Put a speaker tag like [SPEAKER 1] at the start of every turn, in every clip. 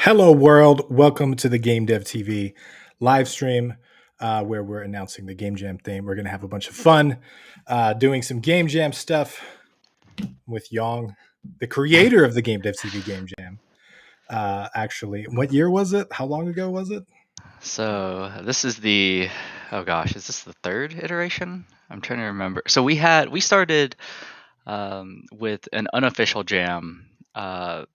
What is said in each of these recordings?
[SPEAKER 1] Hello, world. Welcome to the GameDev.tv live stream where we're announcing the Game Jam theme. We're going to have a bunch of fun doing some Game Jam stuff with Yong, the creator of the GameDev.tv Game Jam. Actually, what year was it? How long ago was it?
[SPEAKER 2] So this is oh gosh, is this the third iteration? I'm trying to remember. So we started with an unofficial jam, I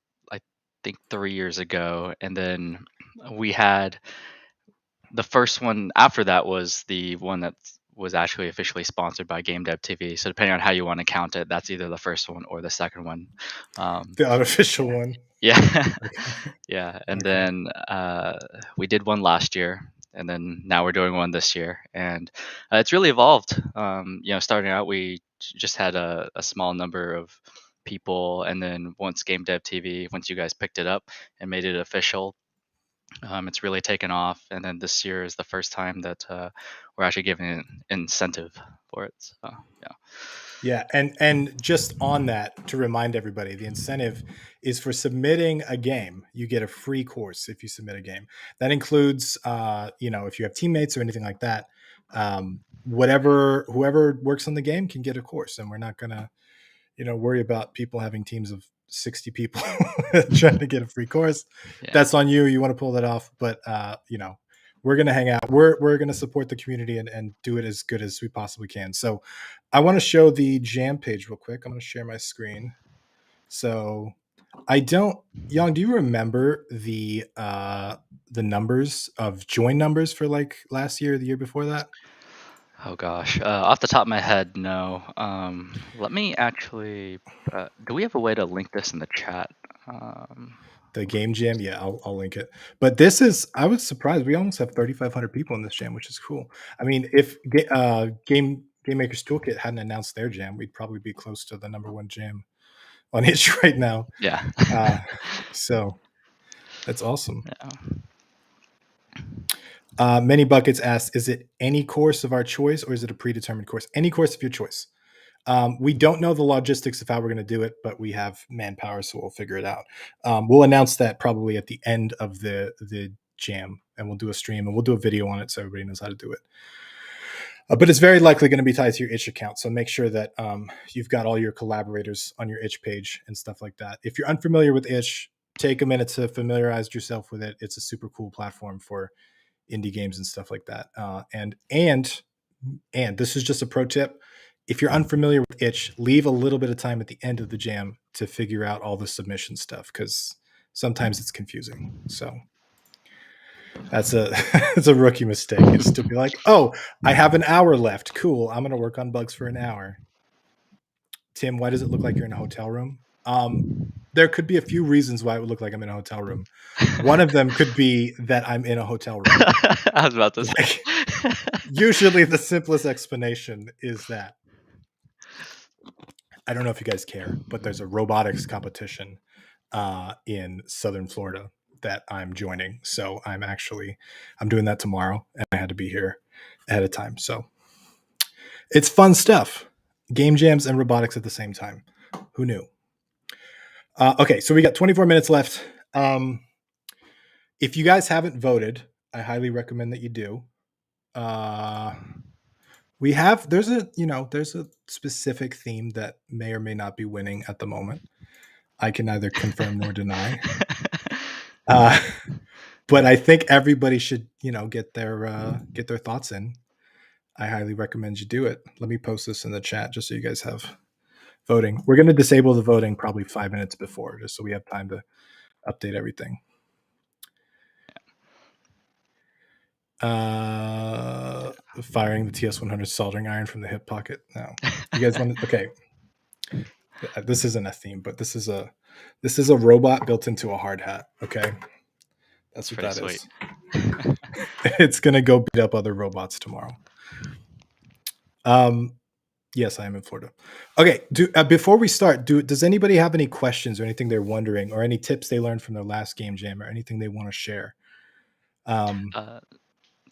[SPEAKER 2] think 3 years ago, and then we had the first one after that was the one that was actually officially sponsored by GameDev.tv. So depending on how you want to count it, that's either the first one or the second one.
[SPEAKER 1] The unofficial one.
[SPEAKER 2] Yeah.
[SPEAKER 1] Okay.
[SPEAKER 2] Yeah, and
[SPEAKER 1] Okay.
[SPEAKER 2] then we did one last year, and then now we're doing one this year, and it's really evolved. Starting out, we just had a small number of people, and then once Game Dev TV, once you guys picked it up and made it official, it's really taken off. And then this year is the first time that we're actually giving an incentive for it. So yeah.
[SPEAKER 1] Yeah, and just on that, to remind everybody, the incentive is for submitting a game. You get a free course if you submit a game. That includes, if you have teammates or anything like that. Whoever works on the game can get a course, and we're not gonna, worry about people having teams of 60 people trying to get a free course.
[SPEAKER 2] Yeah.
[SPEAKER 1] That's on you. You want to pull that off, but we're gonna hang out. We're gonna support the community and do it as good as we possibly can. So I want to show the jam page real quick. I'm gonna share my screen. So I don't Young, do you remember the numbers of join numbers for like last year or the year before that?
[SPEAKER 2] Oh gosh, off the top of my head, no. Let me actually. Do we have a way to link this in the chat? Um,
[SPEAKER 1] The game jam, yeah, I'll link it. But this is, I was surprised. We almost have 3,500 people in this jam, which is cool. I mean, if Game Maker's Toolkit hadn't announced their jam, we'd probably be close to the number one jam on itch right now.
[SPEAKER 2] yeah.
[SPEAKER 1] So that's awesome.
[SPEAKER 2] Yeah.
[SPEAKER 1] Many Buckets asks, is it any course of our choice or is it a predetermined course? Any course of your choice. We don't know the logistics of how we're going to do it, but we have manpower, so we'll figure it out. We'll announce that probably at the end of the jam, and we'll do a stream and we'll do a video on it so everybody knows how to do it. But it's very likely going to be tied to your itch account, so make sure that you've got all your collaborators on your itch page and stuff like that. If you're unfamiliar with itch, take a minute to familiarize yourself with it. It's a super cool platform for indie games and stuff like that. And this is just a pro tip. If you're unfamiliar with itch, leave a little bit of time at the end of the jam to figure out all the submission stuff, because sometimes it's confusing. So that's a it's a rookie mistake. Is to be like, oh, I have an hour left. Cool. I'm gonna work on bugs for an hour. Tim, why does it look like you're in a hotel room? There could be a few reasons why it would look like I'm in a hotel room. One of them could be that I'm in a hotel room.
[SPEAKER 2] I was about to say.
[SPEAKER 1] Usually the simplest explanation is that, I don't know if you guys care, but there's a robotics competition in Southern Florida that I'm joining. So I'm doing that tomorrow, and I had to be here ahead of time. So it's fun stuff. Game jams and robotics at the same time. Who knew? Okay, so we got 24 minutes left. If you guys haven't voted, I highly recommend that you do. There's a specific theme that may or may not be winning at the moment. I can neither confirm nor deny. But I think everybody should, get their thoughts in. I highly recommend you do it. Let me post this in the chat just so you guys have voting. We're going to disable the voting probably 5 minutes before, just so we have time to update everything. Firing the TS100 soldering iron from the hip pocket. No, you guys want to? Okay, this isn't a theme, but this is a robot built into a hard hat. Okay, that's what that
[SPEAKER 2] sweet.
[SPEAKER 1] is. It's gonna go beat up other robots tomorrow. Yes, I am in Florida. Okay, before we start, does anybody have any questions or anything they're wondering, or any tips they learned from their last game jam, or anything they want to share?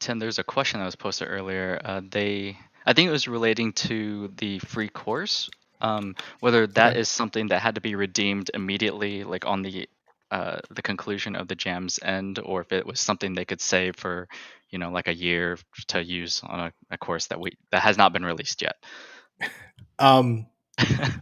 [SPEAKER 2] Tim, there's a question that was posted earlier. I think it was relating to the free course. Whether that is something that had to be redeemed immediately, like on the the conclusion of the jam's end, or if it was something they could save for, like a year to use on a course that has not been released yet.
[SPEAKER 1] Um,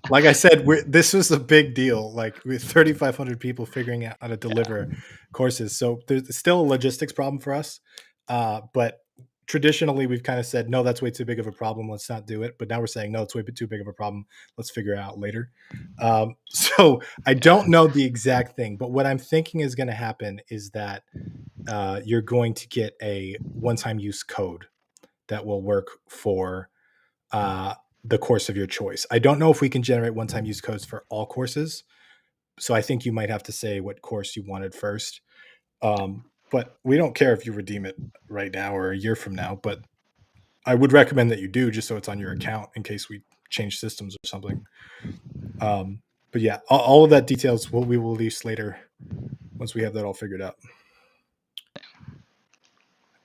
[SPEAKER 1] like I said, this was a big deal. Like with 3,500 people figuring out how to
[SPEAKER 2] Yeah.
[SPEAKER 1] deliver courses, so there's still a logistics problem for us. But traditionally, we've kind of said, no, that's way too big of a problem. Let's not do it. But now we're saying, no, it's way too big of a problem. Let's figure it out later. So I
[SPEAKER 2] Yeah.
[SPEAKER 1] don't know the exact thing, but what I'm thinking is going to happen is that you're going to get a one-time use code that will work for uh, the course of your choice. I don't know if we can generate one-time use codes for all courses, so I think you might have to say what course you wanted first. But we don't care if you redeem it right now or a year from now. But I would recommend that you do, just so it's on your account in case we change systems or something. But yeah, all of that details we will release later once we have that all figured out.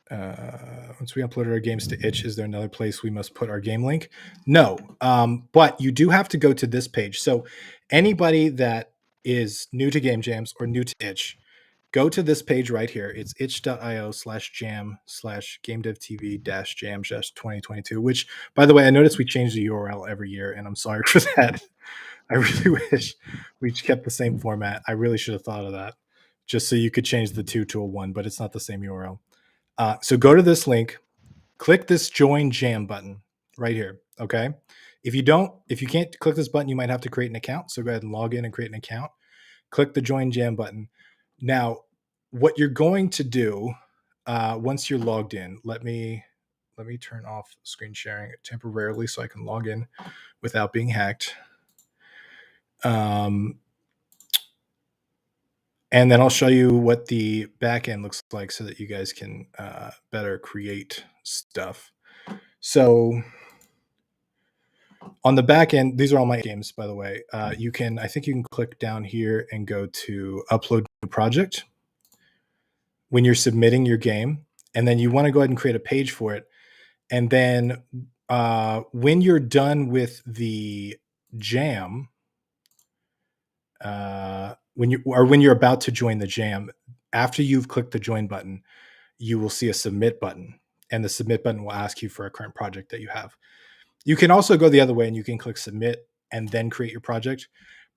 [SPEAKER 1] Once we upload our games to itch, is there another place we must put our game link? No, but you do have to go to this page. So anybody that is new to game jams or new to itch, go to this page right here. It's itch.io/jam/GameDev.tv -jam-2022, which, by the way, I noticed we change the URL every year, and I'm sorry for that. I really wish we kept the same format. I really should have thought of that, just so you could change the 2 to a 1, but it's not the same URL. So go to this link, click this join jam button right here. Okay. If you can't click this button, you might have to create an account. So go ahead and log in and create an account. Click the join jam button. Now, what you're going to do once you're logged in, let me turn off screen sharing temporarily so I can log in without being hacked. And then I'll show you what the backend looks like so that you guys can better create stuff. So on the back end, these are all my games, by the way. I think you can click down here and go to upload new project when you're submitting your game. And then you want to go ahead and create a page for it. And then when you're done with the jam, when you're about to join the jam, after you've clicked the join button, you will see a submit button, and the submit button will ask you for a current project that you have. You can also go the other way and you can click submit and then create your project.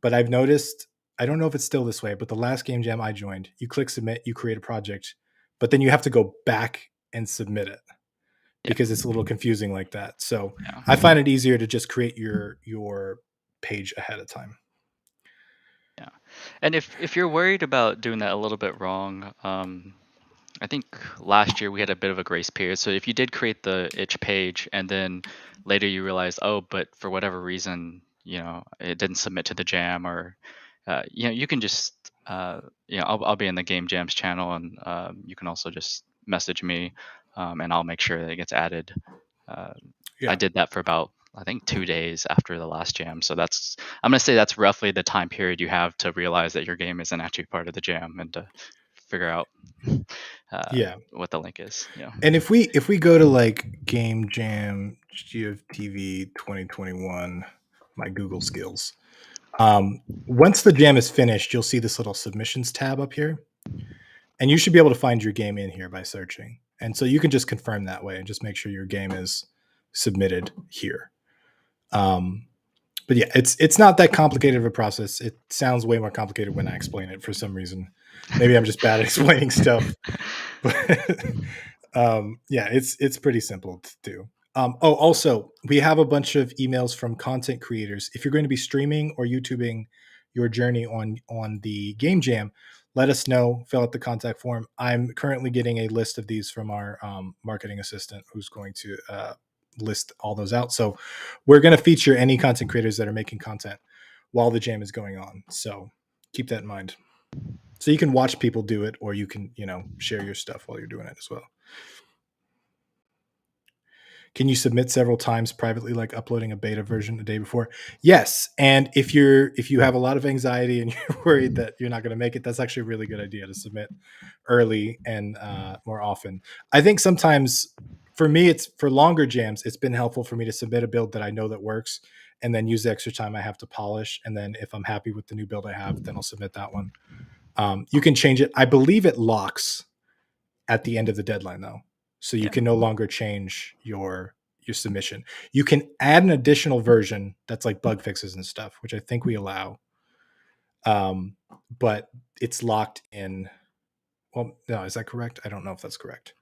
[SPEAKER 1] But I've noticed, I don't know if it's still this way, but the last game jam I joined, you click submit, you create a project, but then you have to go back and submit it
[SPEAKER 2] Yeah.
[SPEAKER 1] because it's a little confusing like that. So I
[SPEAKER 2] Yeah.
[SPEAKER 1] find it easier to just create your page ahead of time.
[SPEAKER 2] Yeah. And if you're worried about doing that a little bit wrong, I think last year we had a bit of a grace period. So if you did create the itch page and then later you realize, oh, but for whatever reason, it didn't submit to the jam, or you can just I'll be in the Game Jams channel, and you can also just message me, and I'll make sure that it gets added. Uh, I
[SPEAKER 1] Yeah.
[SPEAKER 2] did that for about, I think, 2 days after the last jam. So I'm gonna say that's roughly the time period you have to realize that your game isn't actually part of the jam and to figure out
[SPEAKER 1] Yeah.
[SPEAKER 2] what the link is. Yeah.
[SPEAKER 1] And if we go to like Game Jam GFTV 2021, my Google skills. Once the jam is finished, you'll see this little submissions tab up here, and you should be able to find your game in here by searching. And so you can just confirm that way and just make sure your game is submitted here. Um, but yeah, it's not that complicated of a process. It sounds way more complicated when I explain it for some reason. Maybe I'm just bad at explaining stuff. But yeah, it's pretty simple to do. Also, we have a bunch of emails from content creators. If you're going to be streaming or YouTubing your journey on the Game Jam, let us know. Fill out the contact form. I'm currently getting a list of these from our marketing assistant, who's going to list all those out. So we're going to feature any content creators that are making content while the jam is going on. So keep that in mind. So you can watch people do it, or you can, share your stuff while you're doing it as well. Can you submit several times privately, like uploading a beta version the day before? Yes. And if you have a lot of anxiety and you're worried that you're not going to make it, that's actually a really good idea to submit early and more often. I think sometimes for me, it's for longer jams, it's been helpful for me to submit a build that I know that works and then use the extra time I have to polish. And then if I'm happy with the new build I have, then I'll submit that one. You can change it. I believe it locks at the end of the deadline though, so you
[SPEAKER 2] Yeah.
[SPEAKER 1] can no longer change your submission. You can add an additional version that's like bug fixes and stuff, which I think we allow. Um, but it's locked in. Well, no, is that correct? I don't know if that's correct.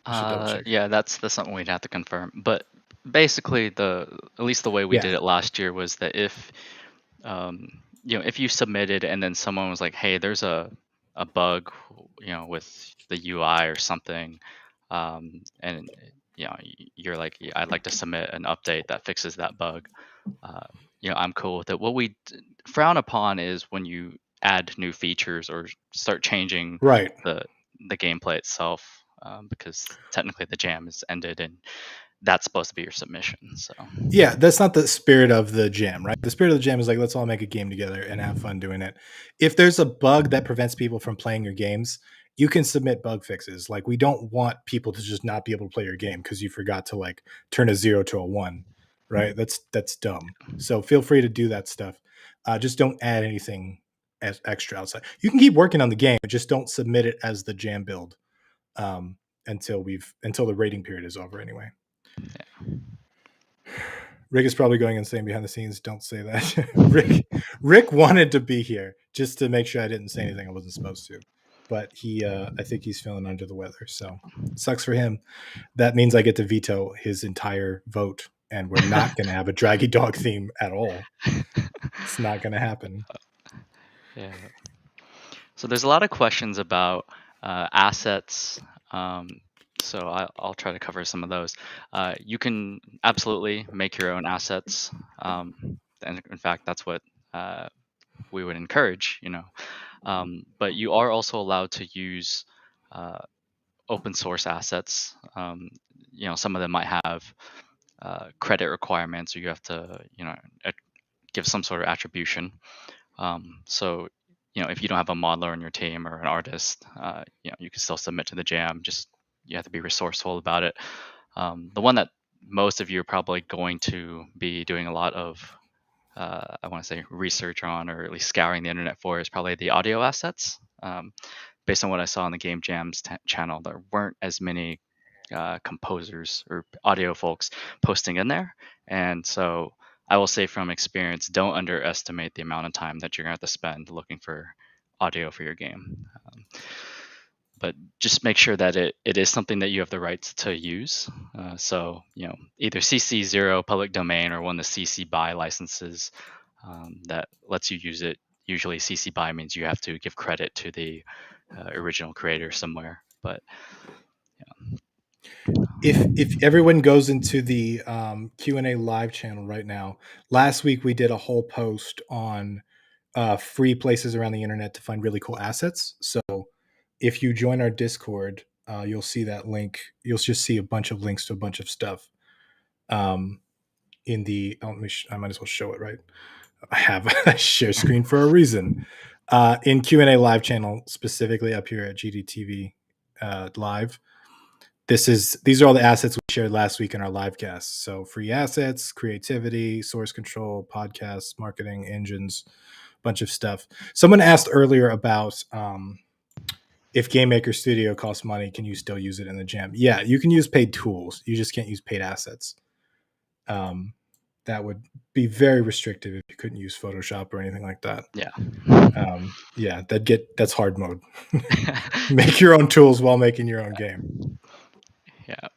[SPEAKER 1] I should double check.
[SPEAKER 2] Yeah, that's something we'd have to confirm. But basically, the at least the way we
[SPEAKER 1] Yeah,
[SPEAKER 2] did it last year was that if if you submitted and then someone was like, "Hey, there's a bug, with the UI or something," and you're like, "Yeah, I'd like to submit an update that fixes that bug." Uh, I'm cool with it. What we frown upon is when you add new features or start changing
[SPEAKER 1] right.
[SPEAKER 2] the the gameplay itself, because technically the jam is ended and that's supposed to be your submission. So
[SPEAKER 1] Yeah, that's not the spirit of the jam, right? The spirit of the jam is like, let's all make a game together and have fun doing it. If there's a bug that prevents people from playing your games, you can submit bug fixes. Like, we don't want people to just not be able to play your game because you forgot to like turn a 0 to a 1, right? That's dumb. So feel free to do that stuff. Just don't add anything as extra outside. You can keep working on the game, but just don't submit it as the jam build um, until the rating period is over anyway. Rick is probably going insane behind the scenes. Don't say that. Rick wanted to be here just to make sure I didn't say anything I wasn't supposed to. But I think he's feeling under the weather. So sucks for him. That means I get to veto his entire vote, and we're not going to have a draggy dog theme at all. It's not going to happen.
[SPEAKER 2] yeah. So there's a lot of questions about assets. Um, so I'll try to cover some of those. You can absolutely make your own assets, and in fact, that's what we would encourage. But you are also allowed to use uh, open source assets. Some of them might have credit requirements, or you have to, give some sort of attribution. So, if you don't have a modeler on your team or an artist, you can still submit to the jam. Just you have to be resourceful about it. The one that most of you are probably going to be doing a lot of, I want to say, research on, or at least scouring the internet for, is probably the audio assets. Based on what I saw on the Game Jams channel, there weren't as many composers or audio folks posting in there. And so I will say from experience, don't underestimate the amount of time that you're going to have to spend looking for audio for your game. But just make sure that it is something that you have the rights to use. So, either CC0 public domain or one of the CC BY licenses that lets you use it. Usually CC BY means you have to give credit to the original creator somewhere. But
[SPEAKER 1] If everyone goes into the Q&A live channel right now, last week we did a whole post on free places around the internet to find really cool assets. So if you join our Discord, you'll see that link. You'll just see a bunch of links to a bunch of stuff. In the I might as well show it, right. I have a share screen for a reason. In Q&A live channel, specifically up here at GDTV live, these are all the assets we shared last week in our live cast. So free assets, creativity, source control, podcasts, marketing, engines, bunch of stuff. Someone asked earlier about if Game Maker Studio costs money, can you still use it in the jam? Yeah, you can use paid tools. You just can't use paid assets. That would be very restrictive if you couldn't use Photoshop or anything like that.
[SPEAKER 2] yeah.
[SPEAKER 1] Yeah, that's hard mode. Make your own tools while making your own game.
[SPEAKER 2] Yeah.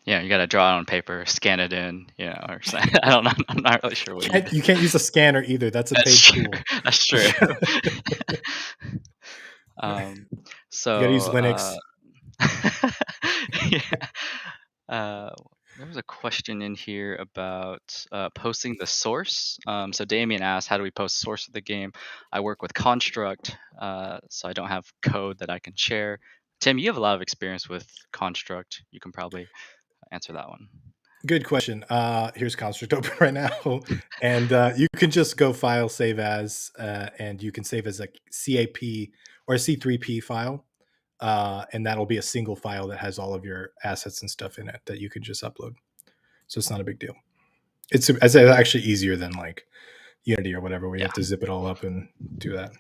[SPEAKER 2] Yeah, you got to draw it on paper, scan it in, or something. I don't know. I'm not really sure what
[SPEAKER 1] You can't use a scanner either. That's a paid
[SPEAKER 2] true.
[SPEAKER 1] tool.
[SPEAKER 2] That's true.
[SPEAKER 1] You got to use
[SPEAKER 2] So,
[SPEAKER 1] Linux.
[SPEAKER 2] yeah. Uh, there was a question in here about posting the source. So Damien asked, how do we post the source of the game? I work with Construct, so I don't have code that I can share. Tim, you have a lot of experience with Construct. You can probably answer that one.
[SPEAKER 1] Good question. Here's Construct open right now, and you can just go file, save as, and you can save as a CAP or a C3P file, and that'll be a single file that has all of your assets and stuff in it that you can just upload. So it's not a big deal. It's actually easier than like Unity or whatever, where you
[SPEAKER 2] Yeah.
[SPEAKER 1] have to zip it all up and do that.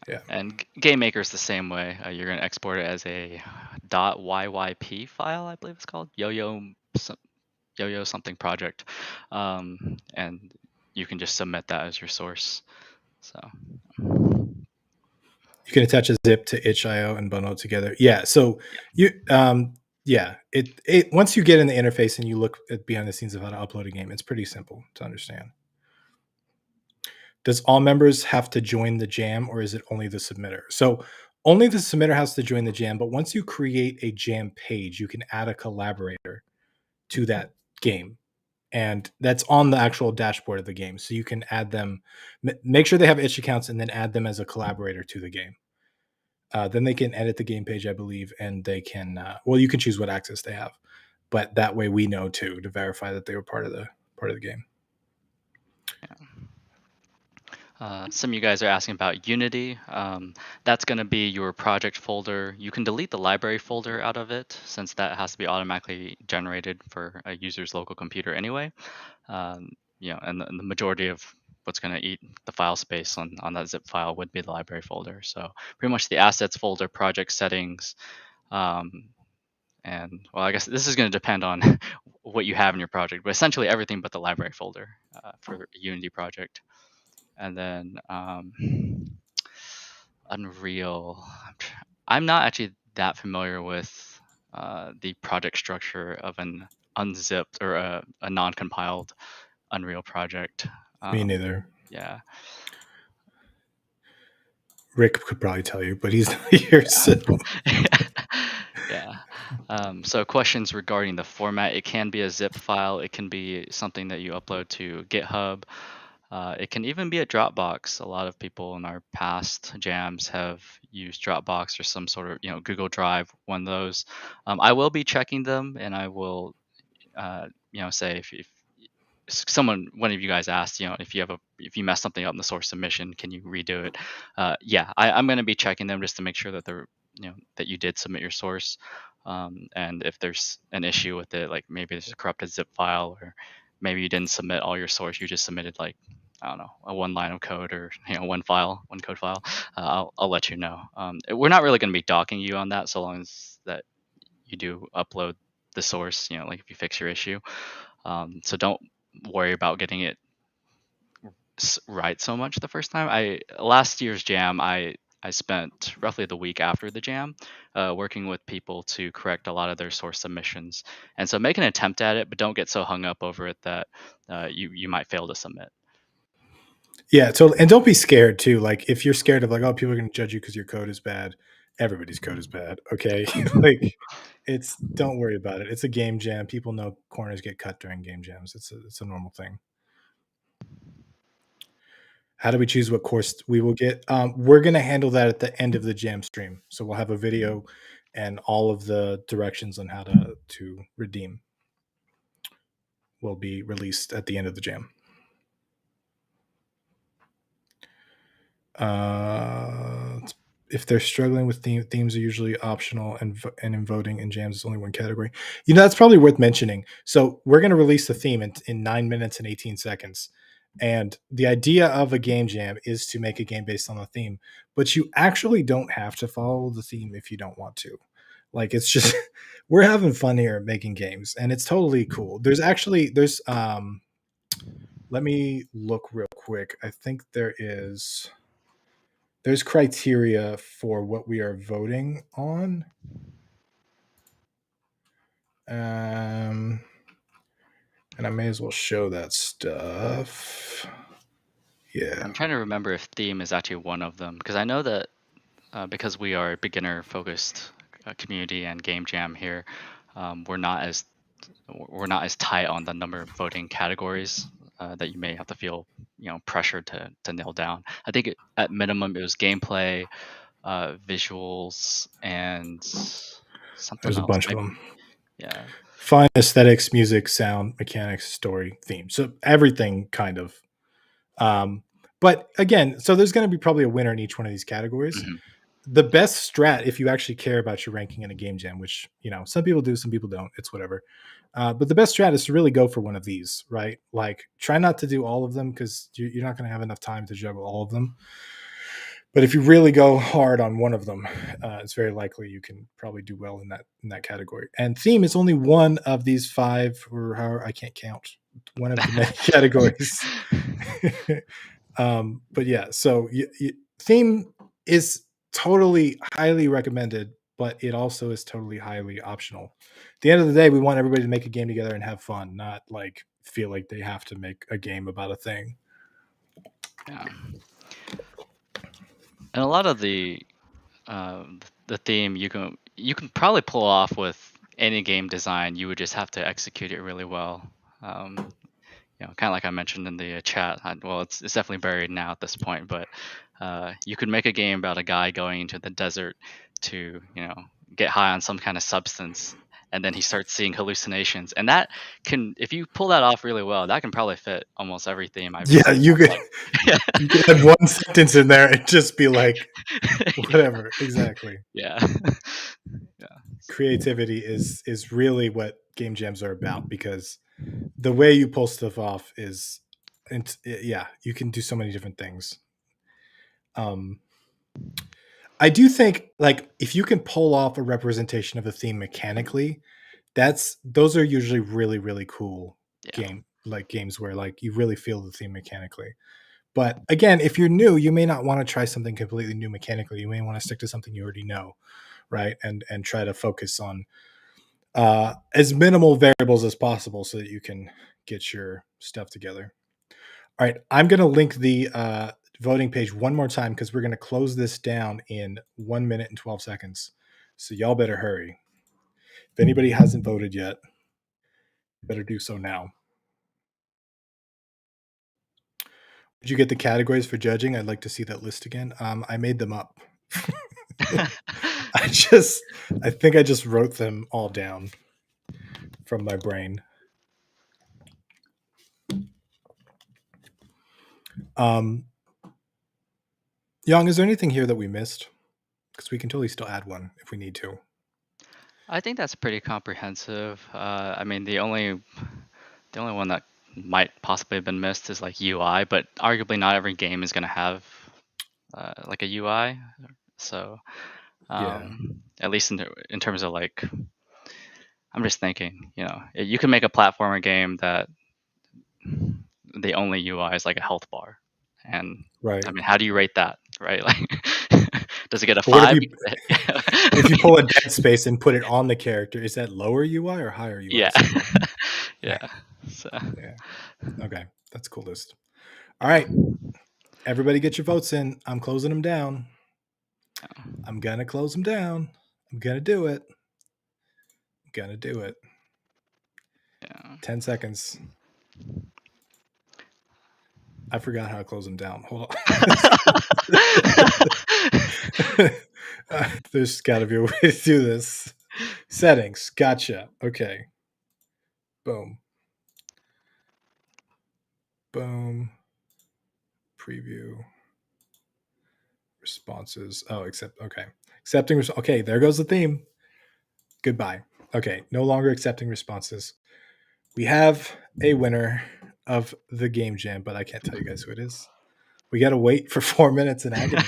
[SPEAKER 1] Yeah.
[SPEAKER 2] And GameMaker is the same way. You're going to export it as a .yyp file, I believe it's called, yo-yo something project, and you can just submit that as your source. So
[SPEAKER 1] You can attach a zip to itch.io and bundle it together. Yeah. So you, yeah, it once you get in the interface and you look at behind the scenes of how to upload a game, it's pretty simple to understand. Does all members have to join the jam, or is it only the submitter? So only the submitter has to join the jam, but once you create a jam page, you can add a collaborator to that game. And that's on the actual dashboard of the game. So you can add them, make sure they have itch accounts, and then add them as a collaborator to the game. Then they can edit the game page, I believe, and they can, well, you can choose what access they have, but that way we know too, to verify that they were part of the game.
[SPEAKER 2] some of you guys are asking about Unity. That's going to be your project folder. You can delete the library folder out of it, since that has to be automatically generated for a user's local computer anyway. And the majority of what's going to eat the file space on that zip file would be the library folder. So pretty much the assets folder, project settings, and well, I guess this is going to depend on what you have in your project, but essentially everything but the library folder for a Unity project. And then Unreal. I'm not actually that familiar with the project structure of an unzipped or a non-compiled Unreal project.
[SPEAKER 1] Me neither.
[SPEAKER 2] Yeah.
[SPEAKER 1] Rick could probably tell you, but he's not here. So
[SPEAKER 2] Yeah. So questions regarding the format. It can be a zip file. It can be something that you upload to GitHub. It can even be a Dropbox. A lot of people in our past jams have used Dropbox or some sort of, Google Drive, one of those. I will be checking them, and I will, say if one of you guys asked, if you mess something up in the source submission, can you redo it? Yeah, I'm going to be checking them just to make sure that that you did submit your source. And if there's an issue with it, like maybe there's a corrupted zip file, or maybe you didn't submit all your source, you just submitted like, I don't know, a one line of code, or one code file. I'll let you know. We're not really going to be docking you on that, so long as that you do upload the source. Like if you fix your issue. So don't worry about getting it right so much the first time. Last year's jam, I spent roughly the week after the jam working with people to correct a lot of their source submissions. And so make an attempt at it, but don't get so hung up over it that you might fail to submit.
[SPEAKER 1] yeah, totally. And don't be scared too. Like if you're scared of like, oh, people are going to judge you because your code is bad. Everybody's code is bad. Okay. Like don't worry about it. It's a game jam. People know corners get cut during game jams. It's a normal thing. How do we choose what course we will get? We're going to handle that at the end of the jam stream. So we'll have a video and all of the directions on how to redeem will be released at the end of the jam. If they're struggling with themes are usually optional, and in voting in jams is only one category. That's probably worth mentioning. So we're going to release the theme in 9 minutes and 18 seconds. And the idea of a game jam is to make a game based on a theme, but you actually don't have to follow the theme if you don't want to. Like it's just we're having fun here making games, and it's totally cool. There's let me look real quick. I think there's criteria for what we are voting on. And I may as well show that stuff. Yeah.
[SPEAKER 2] I'm trying to remember if theme is actually one of them, because I know that because we are a beginner focused community and game jam here, we're not as tight on the number of voting categories that you may have to feel pressured to nail down. I think at minimum it was gameplay, visuals, and something
[SPEAKER 1] There's a
[SPEAKER 2] else.
[SPEAKER 1] bunch of them.
[SPEAKER 2] Yeah.
[SPEAKER 1] Fun aesthetics, music, sound, mechanics, story, theme. So everything kind of. But again, so there's going to be probably a winner in each one of these categories.
[SPEAKER 2] Mm-hmm.
[SPEAKER 1] The best strat, if you actually care about your ranking in a game jam, which some people do, some people don't, it's whatever. But the best strat is to really go for one of these, right? Like try not to do all of them, because you're not going to have enough time to juggle all of them. But if you really go hard on one of them, it's very likely you can probably do well in that category. And theme is only one of these five, or how I can't count, one of the many categories. But yeah, so theme is totally highly recommended, but it also is totally highly optional. At the end of the day, we want everybody to make a game together and have fun, not like feel like they have to make a game about a thing.
[SPEAKER 2] Yeah. And a lot of the theme you can probably pull off with any game design. You would just have to execute it really well. Um, kind of like I mentioned in the chat. Well, it's definitely buried now at this point, but you could make a game about a guy going into the desert to get high on some kind of substance, and then he starts seeing hallucinations, and that can, if you pull that off really well, that can probably fit almost every theme I've
[SPEAKER 1] Yeah,
[SPEAKER 2] seen.
[SPEAKER 1] you could
[SPEAKER 2] Yeah.
[SPEAKER 1] you could have one sentence in there and just be like, whatever. Exactly.
[SPEAKER 2] Yeah. Yeah.
[SPEAKER 1] Creativity is really what game jams are about, because the way you pull stuff off is, and yeah, you can do so many different things. Um, I do think like if you can pull off a representation of a theme mechanically, those are usually really cool
[SPEAKER 2] Yeah.
[SPEAKER 1] games where like you really feel the theme mechanically. But again, if you're new, you may not want to try something completely new mechanically. You may want to stick to something you already know, right? And try to focus on as minimal variables as possible so that you can get your stuff together. All right, I'm going to link the voting page one more time because we're going to close this down in 1 minute and 12 seconds. So y'all better hurry. If anybody hasn't voted yet, better do so now. Did you get the categories for judging? I'd like to see that list again. I made them up. I think I just wrote them all down from my brain. Um, Young, is there anything here that we missed? Because we can totally still add one if we need to.
[SPEAKER 2] I think that's pretty comprehensive. I mean, the only one that might possibly have been missed is like UI, but arguably not every game is going to have like a UI. So
[SPEAKER 1] Yeah,
[SPEAKER 2] at least in terms of like, I'm just thinking, you can make a platformer game that the only UI is like a health bar, and I
[SPEAKER 1] right.
[SPEAKER 2] mean, how do you rate that, right? Like, does it get a
[SPEAKER 1] But what
[SPEAKER 2] five?
[SPEAKER 1] if you pull a dead space and put it on the character? Is that lower UI or higher UI
[SPEAKER 2] Yeah,
[SPEAKER 1] score?
[SPEAKER 2] yeah. So
[SPEAKER 1] Yeah. Okay, that's coolest. All right, everybody, get your votes in. I'm closing them down. I'm gonna close them down. I'm gonna do it. I'm gonna do it.
[SPEAKER 2] yeah.
[SPEAKER 1] 10 seconds. I forgot how to close them down. Hold on. There's got to be a way to do this. Settings. Gotcha. Okay. Boom. Boom. Preview. Responses. Oh, accept. Okay. Accepting. Okay. There goes the theme. Goodbye. Okay. No longer accepting responses. We have a winner of the game jam, but I can't tell you guys who it is. We got to wait for 4 minutes in agony.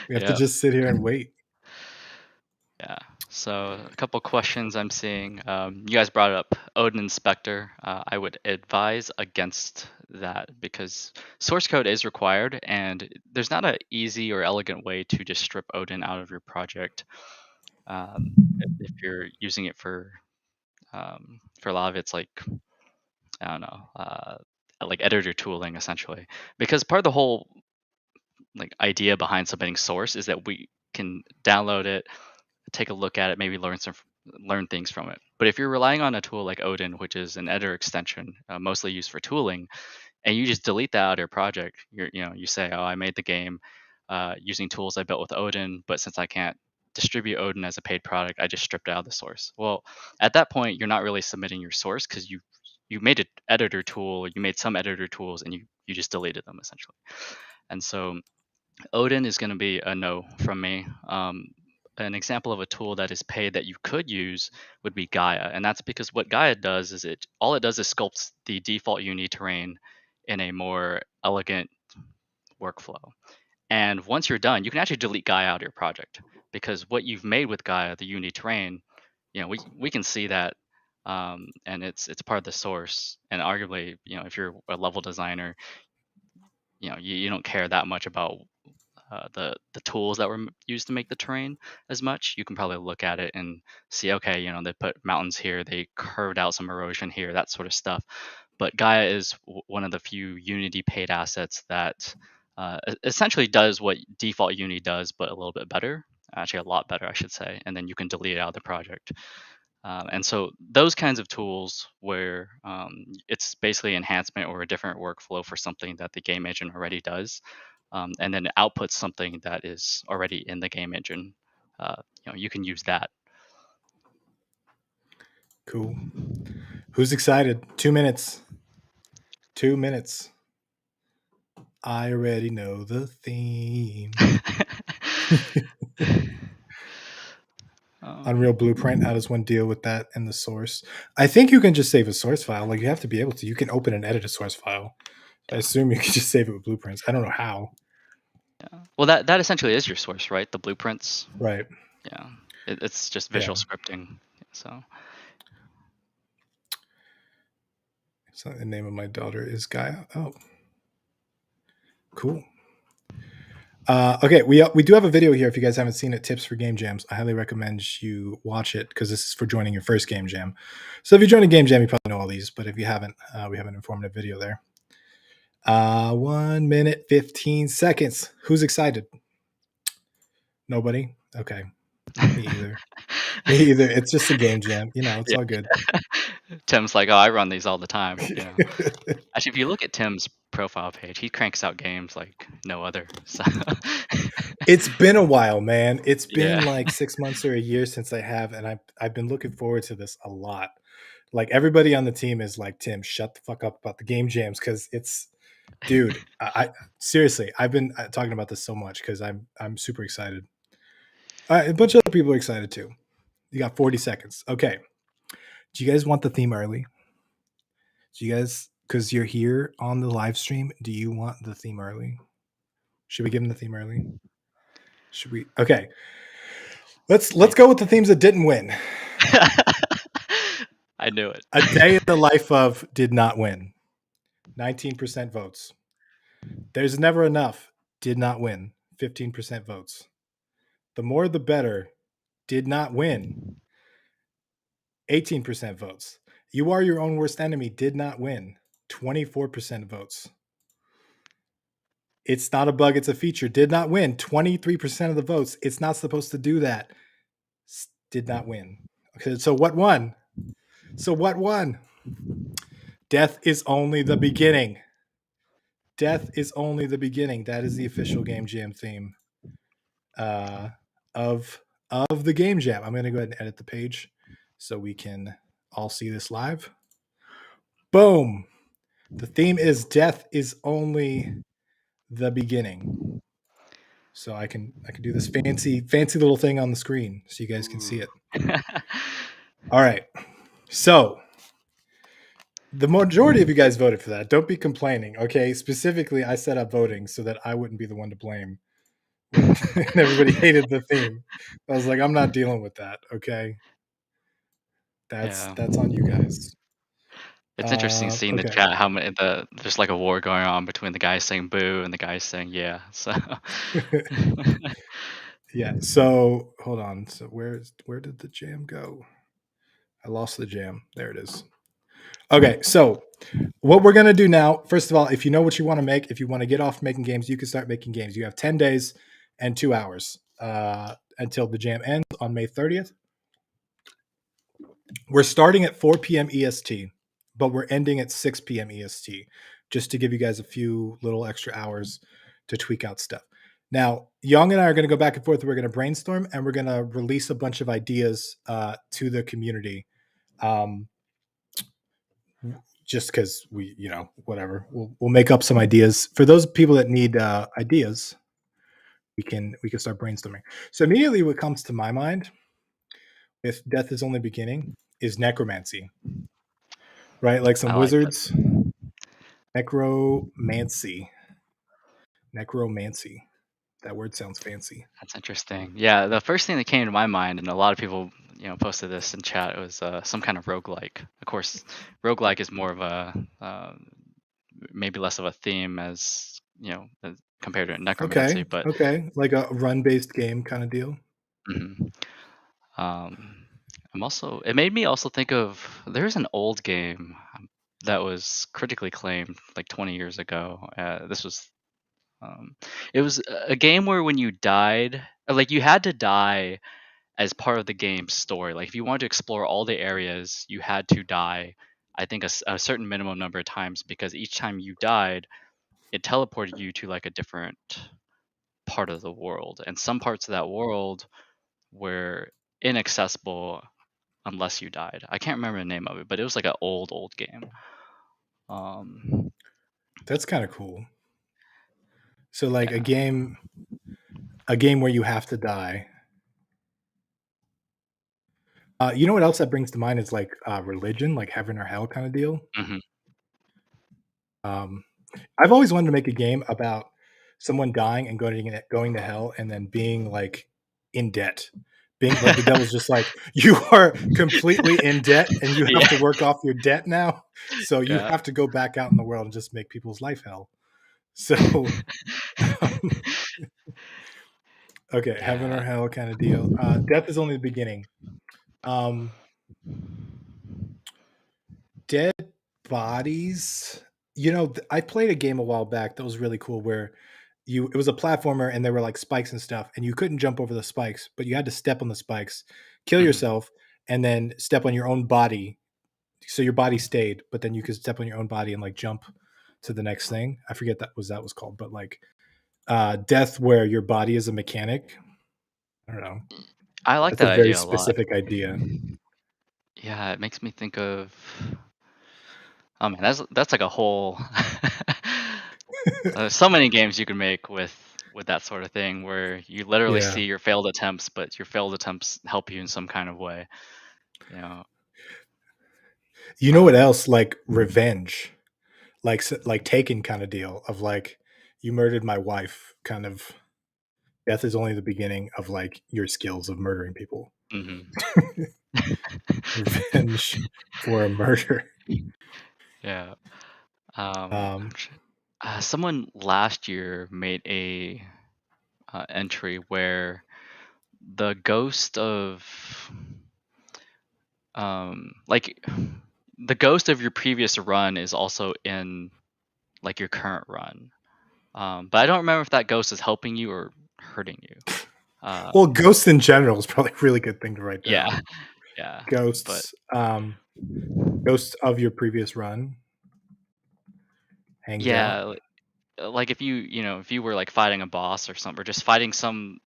[SPEAKER 1] We have to
[SPEAKER 2] Yeah.
[SPEAKER 1] just sit here and wait.
[SPEAKER 2] Yeah. So a couple questions I'm seeing. You guys brought up Odin Inspector. I would advise against that because source code is required, and there's not an easy or elegant way to just strip Odin out of your project. If you're using it for a lot of it's like, I don't know, like editor tooling essentially, because part of the whole like idea behind submitting source is that we can download it, take a look at it, maybe learn things from it. But if you're relying on a tool like Odin, which is an editor extension mostly used for tooling, and you just delete that out of your project, you say, oh, I made the game using tools I built with Odin, but since I can't distribute Odin as a paid product, I just stripped it out of the source. Well, at that point, you're not really submitting your source because you made an editor tool, you made some editor tools, and you just deleted them essentially. And so Odin is going to be a no from me. An example of a tool that is paid that you could use would be Gaia, and that's because what Gaia does is it does is sculpts the default Unity terrain in a more elegant workflow. And once you're done, you can actually delete Gaia out of your project, because what you've made with Gaia, the Unity terrain, we can see that, and it's part of the source. And arguably, if you're a level designer, you don't care that much about the tools that were used to make the terrain as much. You can probably look at it and see, okay, they put mountains here, they curved out some erosion here, that sort of stuff. But Gaia is one of the few Unity paid assets that essentially does what default Unity does, but a little bit better. Actually, a lot better, I should say. And then you can delete it out of the project. And so those kinds of tools where it's basically enhancement or a different workflow for something that the game engine already does, and then it outputs something that is already in the game engine. You can use that.
[SPEAKER 1] Cool. Who's excited? 2 minutes. 2 minutes. I already know the theme. Unreal Blueprint. How does one deal with that in the source? I think you can just save a source file. Like, you have to be able to. You can open and edit a source file. I assume you can just save it with blueprints. I don't know how.
[SPEAKER 2] Yeah. Well, that essentially is your source, right? The blueprints.
[SPEAKER 1] Right.
[SPEAKER 2] Yeah. It's just
[SPEAKER 1] Yeah.
[SPEAKER 2] visual scripting. So
[SPEAKER 1] the name of my daughter is Gaia. Oh, cool. Okay, we do have a video here. If you guys haven't seen it, tips for game jams. I highly recommend you watch it because this is for joining your first game jam. So if you join a game jam, you probably know all these. But if you haven't, we have an informative video there. 1 minute 15 seconds. Who's excited? Nobody. Okay, me either. Me either. It's just a game jam. It's
[SPEAKER 2] yeah.
[SPEAKER 1] all good.
[SPEAKER 2] Tim's like, oh, I run these all the time. Actually, if you look at Tim's profile page, he cranks out games like no other. So
[SPEAKER 1] It's been a while, man. It's been
[SPEAKER 2] yeah.
[SPEAKER 1] like 6 months or a year since I have, and I've been looking forward to this a lot. Like, everybody on the team is like, Tim, shut the fuck up about the game jams, because it's, dude. I seriously, I've been talking about this so much because I'm super excited. A bunch of other people are excited too. You got 40 seconds. Okay. Do you guys want the theme early? Do you guys, because you're here on the live stream, do you want the theme early? Should we give them the theme early? Should we? Okay. Let's go with the themes that didn't win.
[SPEAKER 2] I knew it.
[SPEAKER 1] A Day in the Life of did not win. 19% votes. There's Never Enough did not win. 15% votes. The More the Better did not win. 18% votes. You Are Your Own Worst Enemy did not win. 24% votes. It's Not a Bug, It's a Feature did not win. 23% of the votes. It's Not Supposed to Do That did not win. Okay, so what won? Death is Only the Beginning. Death is Only the Beginning. That is the official Game Jam theme of the Game Jam. I'm going to go ahead and edit the page so we can all see this live. Boom. The theme is Death is Only the Beginning. So I can do this fancy little thing on the screen so you guys can see it. All right. So the majority of you guys voted for that. Don't be complaining, okay? Specifically, I set up voting so that I wouldn't be the one to blame when everybody hated the theme. I was like, I'm not dealing with that, okay? That's on you guys.
[SPEAKER 2] It's interesting seeing the
[SPEAKER 1] Okay.
[SPEAKER 2] chat, how many there's like a war going on between the guys saying boo and the guys saying yeah. So
[SPEAKER 1] Yeah. So hold on. So where did the jam go? I lost the jam. There it is. Okay. So what we're gonna do now, first of all, if you know what you want to make, if you want to get off making games, you can start making games. You have 10 days and 2 hours until the jam ends on May 30th. We're starting at 4 p.m. EST, but we're ending at 6 p.m. EST, just to give you guys a few little extra hours to tweak out stuff. Now, Young and I are going to go back and forth. We're going to brainstorm and we're going to release a bunch of ideas to the community. Just because we, whatever, we'll make up some ideas for those people that need ideas. We can start brainstorming. So immediately, what comes to my mind, if Death is Only Beginning, is necromancy. Right, like some
[SPEAKER 2] I like that.
[SPEAKER 1] wizards. Necromancy. That word sounds fancy.
[SPEAKER 2] That's interesting. Yeah, the first thing that came to my mind, and a lot of people, posted this in chat, was some kind of roguelike. Of course, roguelike is more of a maybe less of a theme as compared to necromancy,
[SPEAKER 1] Okay,
[SPEAKER 2] but
[SPEAKER 1] okay, like a run-based game kinda deal?
[SPEAKER 2] mhm. um, it made me also think of there's an old game that was critically acclaimed like 20 years ago. Um, it was a game where when you died, like you had to die as part of the game's story. Like if you wanted to explore all the areas, you had to die. I think a certain minimum number of times because each time you died, it teleported you to like a different part of the world, and some parts of that world were inaccessible unless you died. I can't remember the name of it, but it was like an old game. Um,
[SPEAKER 1] That's kinda cool. So, like, a
[SPEAKER 2] yeah.
[SPEAKER 1] game where you have to die. You know what else that brings to mind is, like, religion, like heaven or hell kinda deal?
[SPEAKER 2] Hmm.
[SPEAKER 1] Um, I've always wanted to make a game about someone dying and going to hell and then being, like, in debt. Being like, the devil's just like, "You are completely in debt, and you have
[SPEAKER 2] Yeah.
[SPEAKER 1] to work off your debt now, so you
[SPEAKER 2] Yeah.
[SPEAKER 1] have to go back out in the world and just make people's life hell." So, um, okay, heaven or
[SPEAKER 2] Yeah.
[SPEAKER 1] hell kinda deal. Death is only the beginning. Um, Dead bodies. I played a game a while back that was really cool where it was a platformer and there were like spikes and stuff, and you couldn't jump over the spikes, but you had to step on the spikes, kill
[SPEAKER 2] Hmm.
[SPEAKER 1] yourself, and then step on your own body. So your body stayed, but then you could step on your own body and like jump to the next thing. I forget that was called, but like death where your body is a mechanic. I don't know.
[SPEAKER 2] I like
[SPEAKER 1] That's a
[SPEAKER 2] that
[SPEAKER 1] very
[SPEAKER 2] idea a lot.
[SPEAKER 1] specific idea.
[SPEAKER 2] Yeah, it makes me think of. Oh man, that's like a whole. There's so many games you can make with that sort of thing where you literally
[SPEAKER 1] Yeah.
[SPEAKER 2] see your failed attempts, but your failed attempts help you in some kind of way. You know.
[SPEAKER 1] You know what
[SPEAKER 2] Um,
[SPEAKER 1] else? Like revenge. Like Taken kind of deal of like you murdered my wife kind of. Death is only the beginning of like your skills of murdering people.
[SPEAKER 2] mhm.
[SPEAKER 1] Revenge for a murder.
[SPEAKER 2] Yeah.
[SPEAKER 1] Um,
[SPEAKER 2] Someone last year made a entry where the ghost of like the ghost of your previous run is also in like your current run. But I don't remember if that ghost is helping you or hurting you. Uh,
[SPEAKER 1] well, ghosts in general is probably a really good thing to write
[SPEAKER 2] yeah,
[SPEAKER 1] down.
[SPEAKER 2] yeah. But
[SPEAKER 1] Ghosts, ghosts of your previous run hangs out.
[SPEAKER 2] yeah, like if if you were like fighting a boss or something, or just fighting some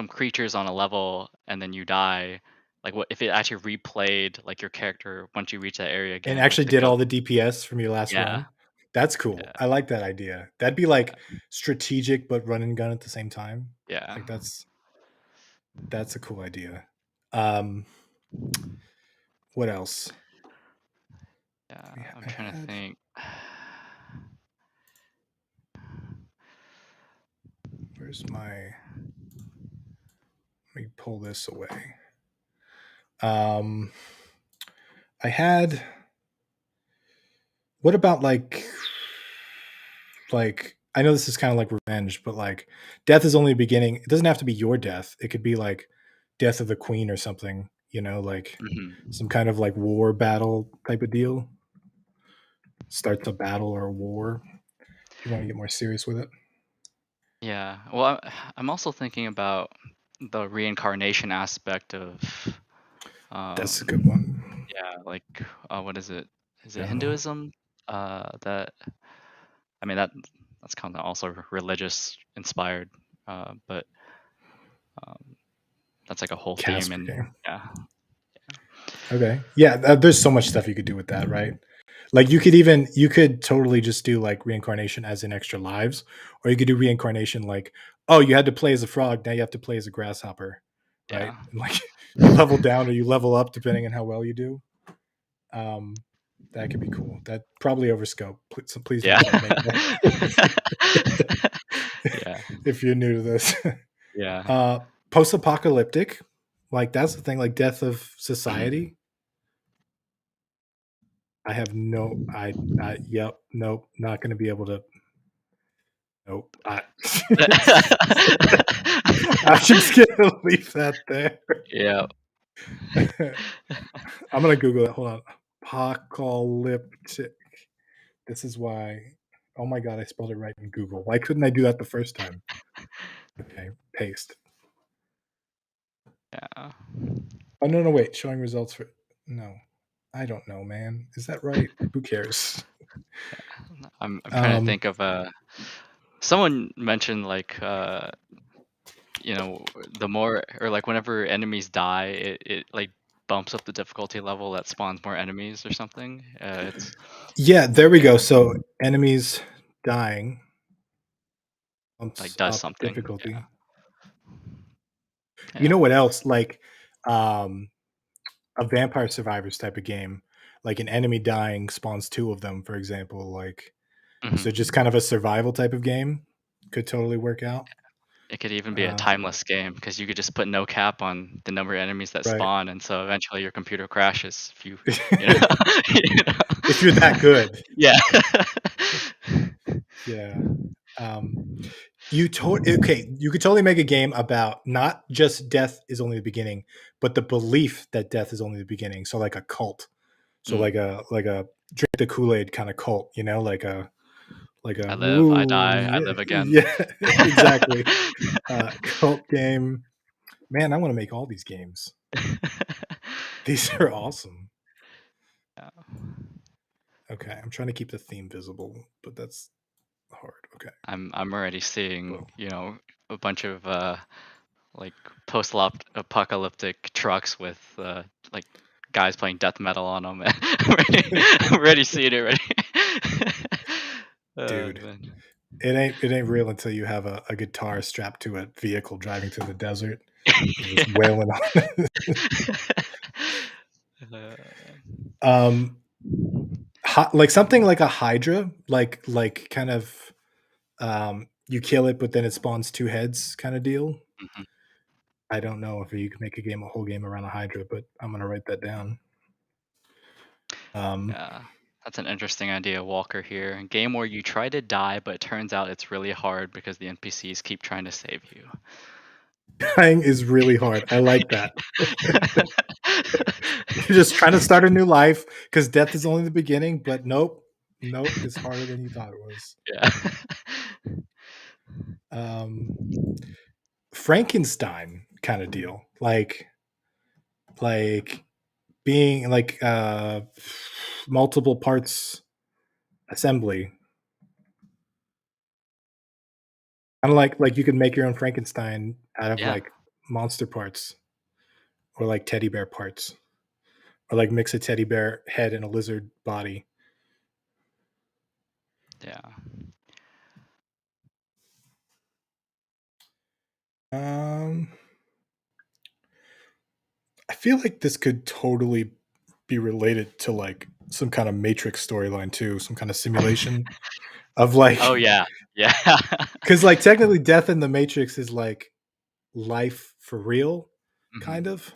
[SPEAKER 2] creatures on a level and then you die, like what if it actually replayed like your character once you reach that area
[SPEAKER 1] And
[SPEAKER 2] again, like
[SPEAKER 1] actually
[SPEAKER 2] the
[SPEAKER 1] did
[SPEAKER 2] go.
[SPEAKER 1] all the DPS from your last
[SPEAKER 2] Yeah,
[SPEAKER 1] run. That's cool.
[SPEAKER 2] yeah,
[SPEAKER 1] I like that idea. That'd be like strategic but run and gun at the same time.
[SPEAKER 2] yeah,
[SPEAKER 1] Like that's a cool idea. Um, what else?
[SPEAKER 2] yeah. I'm
[SPEAKER 1] I
[SPEAKER 2] trying to
[SPEAKER 1] had
[SPEAKER 2] think.
[SPEAKER 1] where's my let me pull this away. Um, I had what about like I know this is kind of like revenge, but like death is only the beginning. It doesn't have to be your death. It could be like death of the queen or something, like
[SPEAKER 2] Mhm.
[SPEAKER 1] some kind of like war battle type of deal. Starts a battle or a war. If you want to get more serious with it.
[SPEAKER 2] Yeah. Well, I'm also thinking about the reincarnation aspect of,
[SPEAKER 1] That's a good one.
[SPEAKER 2] yeah, like, what is it? Is it
[SPEAKER 1] General.
[SPEAKER 2] Hinduism? That I mean that's kind of also religious inspired, but um, that's like a whole theme,
[SPEAKER 1] Casper
[SPEAKER 2] and
[SPEAKER 1] game.
[SPEAKER 2] yeah,
[SPEAKER 1] Okay. Yeah, there's so much stuff you could do with that, right? Like you could totally just do like reincarnation as in extra lives, or you could do reincarnation like, oh, you had to play as a frog, now you have to play as a grasshopper, right?
[SPEAKER 2] yeah,
[SPEAKER 1] And like you level down or you level up depending on how well you do. Um, that could be cool. That probably overscope. So please don't
[SPEAKER 2] yeah,
[SPEAKER 1] try to make that.
[SPEAKER 2] yeah.
[SPEAKER 1] if you're new to this.
[SPEAKER 2] Yeah.
[SPEAKER 1] uh, Post-apocalyptic, like that's the thing. Like death of society. I have no. Yep. Nope. Not going to be able to. Nope. I'm just gonna leave that there.
[SPEAKER 2] Yeah.
[SPEAKER 1] I'm gonna Google it. Hold on. Apocalyptic. This is why. Oh my god, I spelled it right in Google. Why couldn't I do that the first time? Okay, paste.
[SPEAKER 2] Yeah.
[SPEAKER 1] Oh no, no, wait. Showing results for no. I don't know, man. Is that right? Who cares?
[SPEAKER 2] I'm trying to
[SPEAKER 1] Um,
[SPEAKER 2] think of someone mentioned like the more or like whenever enemies die, it like bumps up the difficulty level that spawns more enemies or something. It's
[SPEAKER 1] yeah, there we
[SPEAKER 2] yeah,
[SPEAKER 1] go. So enemies dying
[SPEAKER 2] like
[SPEAKER 1] bumps
[SPEAKER 2] does
[SPEAKER 1] up
[SPEAKER 2] something.
[SPEAKER 1] difficulty. You know
[SPEAKER 2] Yeah.
[SPEAKER 1] what else? Like um, a Vampire Survivors type of game. Like an enemy dying spawns two of them, for example. Like so,
[SPEAKER 2] Hmm.
[SPEAKER 1] just kind of a survival type of game could totally work out.
[SPEAKER 2] It could even be a
[SPEAKER 1] Uh,
[SPEAKER 2] timeless game because you could just put no cap on the number of enemies that
[SPEAKER 1] right.
[SPEAKER 2] spawn, and so eventually your computer crashes if you know, you know?
[SPEAKER 1] If you're that good,
[SPEAKER 2] Yeah.
[SPEAKER 1] yeah. Um, okay. You could totally make a game about not just death is only the beginning, but the belief that death is only the beginning. So like a cult. So
[SPEAKER 2] Mm.
[SPEAKER 1] like a drink the Kool Aid kind of cult. You know, like
[SPEAKER 2] I
[SPEAKER 1] a
[SPEAKER 2] live, I
[SPEAKER 1] woo,
[SPEAKER 2] die, I
[SPEAKER 1] yeah,
[SPEAKER 2] live again.
[SPEAKER 1] yeah, exactly. Cult game. Man, I want to make all these games. These are awesome.
[SPEAKER 2] Yeah.
[SPEAKER 1] Okay, I'm trying to keep the theme visible, but that's hard. Okay.
[SPEAKER 2] I'm already seeing,
[SPEAKER 1] Whoa.
[SPEAKER 2] a bunch of like post-apocalyptic trucks with like guys playing death metal on them. I'm already seeing it already. Oh
[SPEAKER 1] Dude,
[SPEAKER 2] man.
[SPEAKER 1] it ain't real until you have a guitar strapped to a vehicle driving through the desert and just
[SPEAKER 2] Yeah.
[SPEAKER 1] wailing on it.
[SPEAKER 2] Uh,
[SPEAKER 1] Like something like a Hydra, like kind of you kill it, but then it spawns two heads kind of deal.
[SPEAKER 2] mhm.
[SPEAKER 1] I don't know if you can make a whole game around a Hydra, but I'm gonna write that down. Um,
[SPEAKER 2] Yeah. That's an interesting idea, Walker here. A game where you try to die, but it turns out it's really hard because the NPCs keep trying to save you.
[SPEAKER 1] Dying is really hard. I like that. You're just trying to start a new life because death is only the beginning, but nope, nope, it's harder than you thought it was.
[SPEAKER 2] Yeah.
[SPEAKER 1] Um, Frankenstein kind of deal, like being like multiple parts assembly, kind of like you could make your own Frankenstein out of
[SPEAKER 2] Yeah.
[SPEAKER 1] like monster parts or like teddy bear parts or like mix a teddy bear head and a lizard body.
[SPEAKER 2] Yeah.
[SPEAKER 1] Um, I feel like this could totally be related to like some kind of Matrix storyline too, some kind of simulation of
[SPEAKER 2] Oh
[SPEAKER 1] like
[SPEAKER 2] yeah. Yeah.
[SPEAKER 1] because like technically death in the Matrix is like life for real, kind
[SPEAKER 2] Mhm.
[SPEAKER 1] of.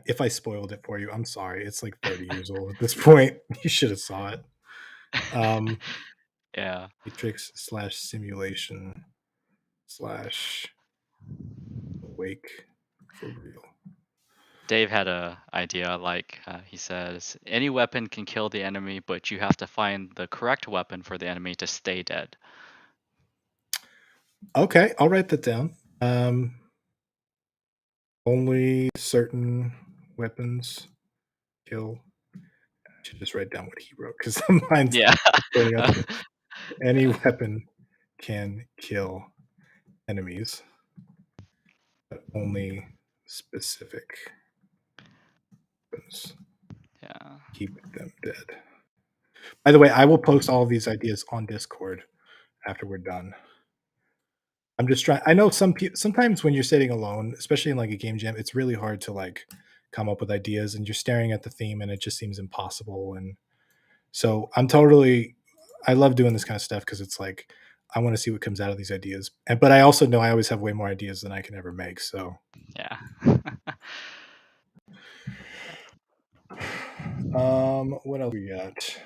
[SPEAKER 1] If I spoiled it for you, I'm sorry. It's like 30 years old at this point. You should have saw it. Um,
[SPEAKER 2] Yeah.
[SPEAKER 1] Matrix slash simulation slash awake for real.
[SPEAKER 2] Dave had a idea like he says any weapon can kill the enemy, but you have to find the correct weapon for the enemy to stay dead.
[SPEAKER 1] Okay, I'll write that down. Only certain weapons kill. I should just write down what he wrote because mine's
[SPEAKER 2] Yeah.
[SPEAKER 1] going up. Any weapon can kill enemies, but only specific weapons
[SPEAKER 2] Yeah.
[SPEAKER 1] keep them dead. By the way, I will post all of these ideas on Discord after we're done. I'm just trying. I know sometimes when you're sitting alone, especially in like a game jam, it's really hard to like come up with ideas, and you're staring at the theme, and it just seems impossible. And so I'm totally, I love doing this kind of stuff because it's like I want to see what comes out of these ideas. But I also know I always have way more ideas than I can ever make. So,
[SPEAKER 2] Yeah.
[SPEAKER 1] what else we got?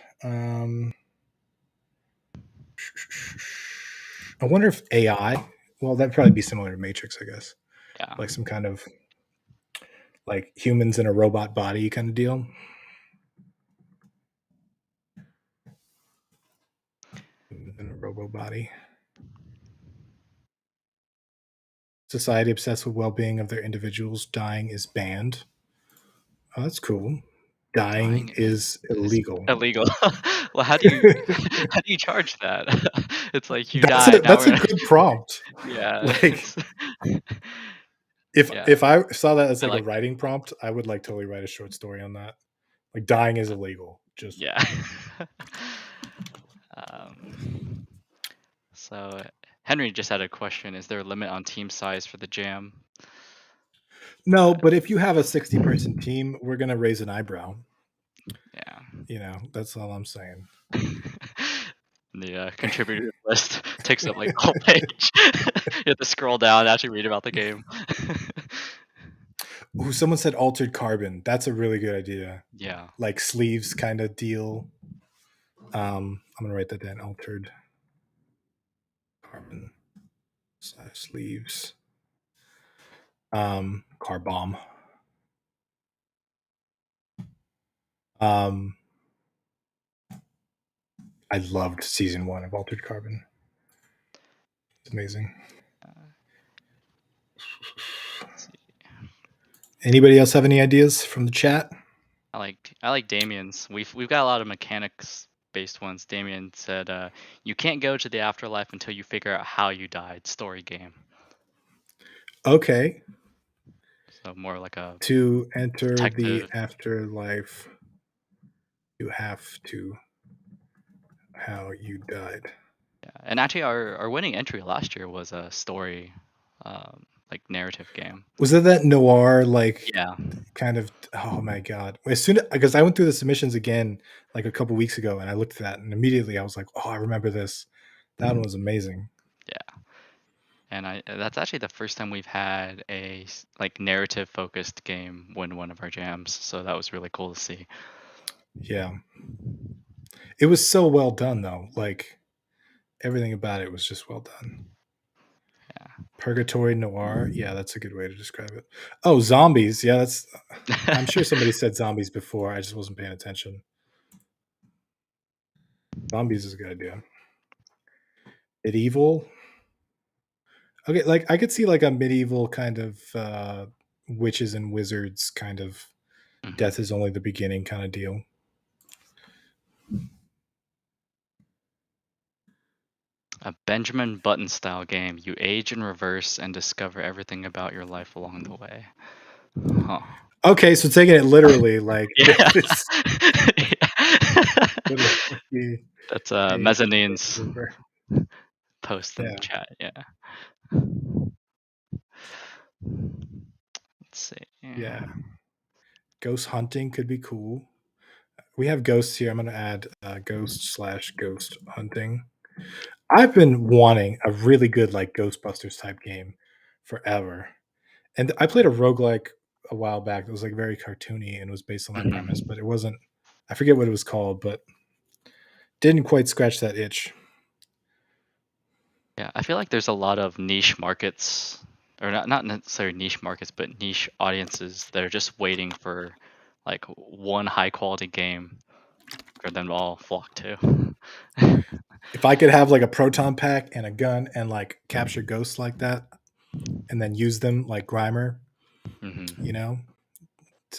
[SPEAKER 1] I wonder if AI. Well, that'd probably be similar to Matrix, I guess.
[SPEAKER 2] Yeah.
[SPEAKER 1] Like some kind of like humans in a robot body kind of deal. In a robo body. Society obsessed with well-being of their individuals. Dying is banned. Oh, that's cool. Dying
[SPEAKER 2] Dying
[SPEAKER 1] is
[SPEAKER 2] is
[SPEAKER 1] illegal.
[SPEAKER 2] illegal. Well, how do you how do you charge that? It's like you
[SPEAKER 1] that's
[SPEAKER 2] died.
[SPEAKER 1] a
[SPEAKER 2] Now
[SPEAKER 1] that's a
[SPEAKER 2] we're
[SPEAKER 1] good prompt.
[SPEAKER 2] yeah.
[SPEAKER 1] Like
[SPEAKER 2] It's,
[SPEAKER 1] if
[SPEAKER 2] yeah.
[SPEAKER 1] I saw that as
[SPEAKER 2] I
[SPEAKER 1] like a
[SPEAKER 2] like
[SPEAKER 1] writing prompt, I would like totally write a short story on that. Like dying is illegal. Just
[SPEAKER 2] yeah. um, so Henry just had a question. Is there a limit on team size for the jam?
[SPEAKER 1] no,
[SPEAKER 2] Uh,
[SPEAKER 1] but if you have a 60-person team, we're gonna raise an eyebrow.
[SPEAKER 2] yeah.
[SPEAKER 1] That's all I'm saying.
[SPEAKER 2] The contributor list takes up like the whole page. You have to scroll down to actually read about the game.
[SPEAKER 1] Ooh, someone said altered carbon. That's a really good idea.
[SPEAKER 2] Yeah.
[SPEAKER 1] Like sleeves kind of deal. I'm gonna write that down. Altered carbon / sleeves. Car bomb. Um, I loved season 1 of Altered Carbon. It's amazing.
[SPEAKER 2] Uh, let's see.
[SPEAKER 1] Anybody else have any ideas from the chat?
[SPEAKER 2] I like Damien's. We've got a lot of mechanics based ones. Damien said, "You can't go to the afterlife until you figure out how you died." Story game.
[SPEAKER 1] Okay.
[SPEAKER 2] So more like a
[SPEAKER 1] To enter the
[SPEAKER 2] detective.
[SPEAKER 1] afterlife, you have to how you died.
[SPEAKER 2] Yeah. And actually, our winning entry last year was a story, like narrative game.
[SPEAKER 1] Was that noir like
[SPEAKER 2] Yeah.
[SPEAKER 1] kind of? Oh my god! As soon because I went through the submissions again like a couple weeks ago, and I looked at that, and immediately I was like, "Oh, I remember this. That one was amazing."
[SPEAKER 2] Yeah. And that's actually the first time we've had a like narrative focused game win one of our jams. So that was really cool to see.
[SPEAKER 1] Yeah, it was so well done though. Like everything about it was just well done. Purgatory noir. Yeah, that's a good way to describe it. Oh, zombies. Yeah, that's. I'm sure somebody said zombies before. I just wasn't paying attention. Zombies is a good idea. Medieval. Okay, like I could see like a medieval kind of witches and wizards kind of
[SPEAKER 2] Mhm.
[SPEAKER 1] death is only the beginning kind of deal.
[SPEAKER 2] A Benjamin Button style game. You age in reverse and discover everything about your life along the way. Huh.
[SPEAKER 1] Okay, so taking it literally, like
[SPEAKER 2] Yeah.
[SPEAKER 1] this literally
[SPEAKER 2] That's
[SPEAKER 1] age
[SPEAKER 2] Mezzanine's
[SPEAKER 1] over.
[SPEAKER 2] post in the
[SPEAKER 1] Yeah,
[SPEAKER 2] chat. Yeah. Let's see.
[SPEAKER 1] yeah. Ghost hunting could be cool. We have ghosts here. I'm going to add ghost / ghost hunting. I've been wanting a really good like Ghostbusters type game forever. And I played a roguelike a while back that was like very cartoony and was based on that premise,
[SPEAKER 2] Mhm.
[SPEAKER 1] but it wasn't I forget what it was called, but didn't quite scratch that itch.
[SPEAKER 2] Yeah, I feel like there's a lot of niche markets, or not necessarily niche markets, but niche audiences that are just waiting for like one high quality game for them to all flock to.
[SPEAKER 1] If I could have like a proton pack and a gun and like capture ghosts like that and then use them like Grimer, you
[SPEAKER 2] Hmm.
[SPEAKER 1] know?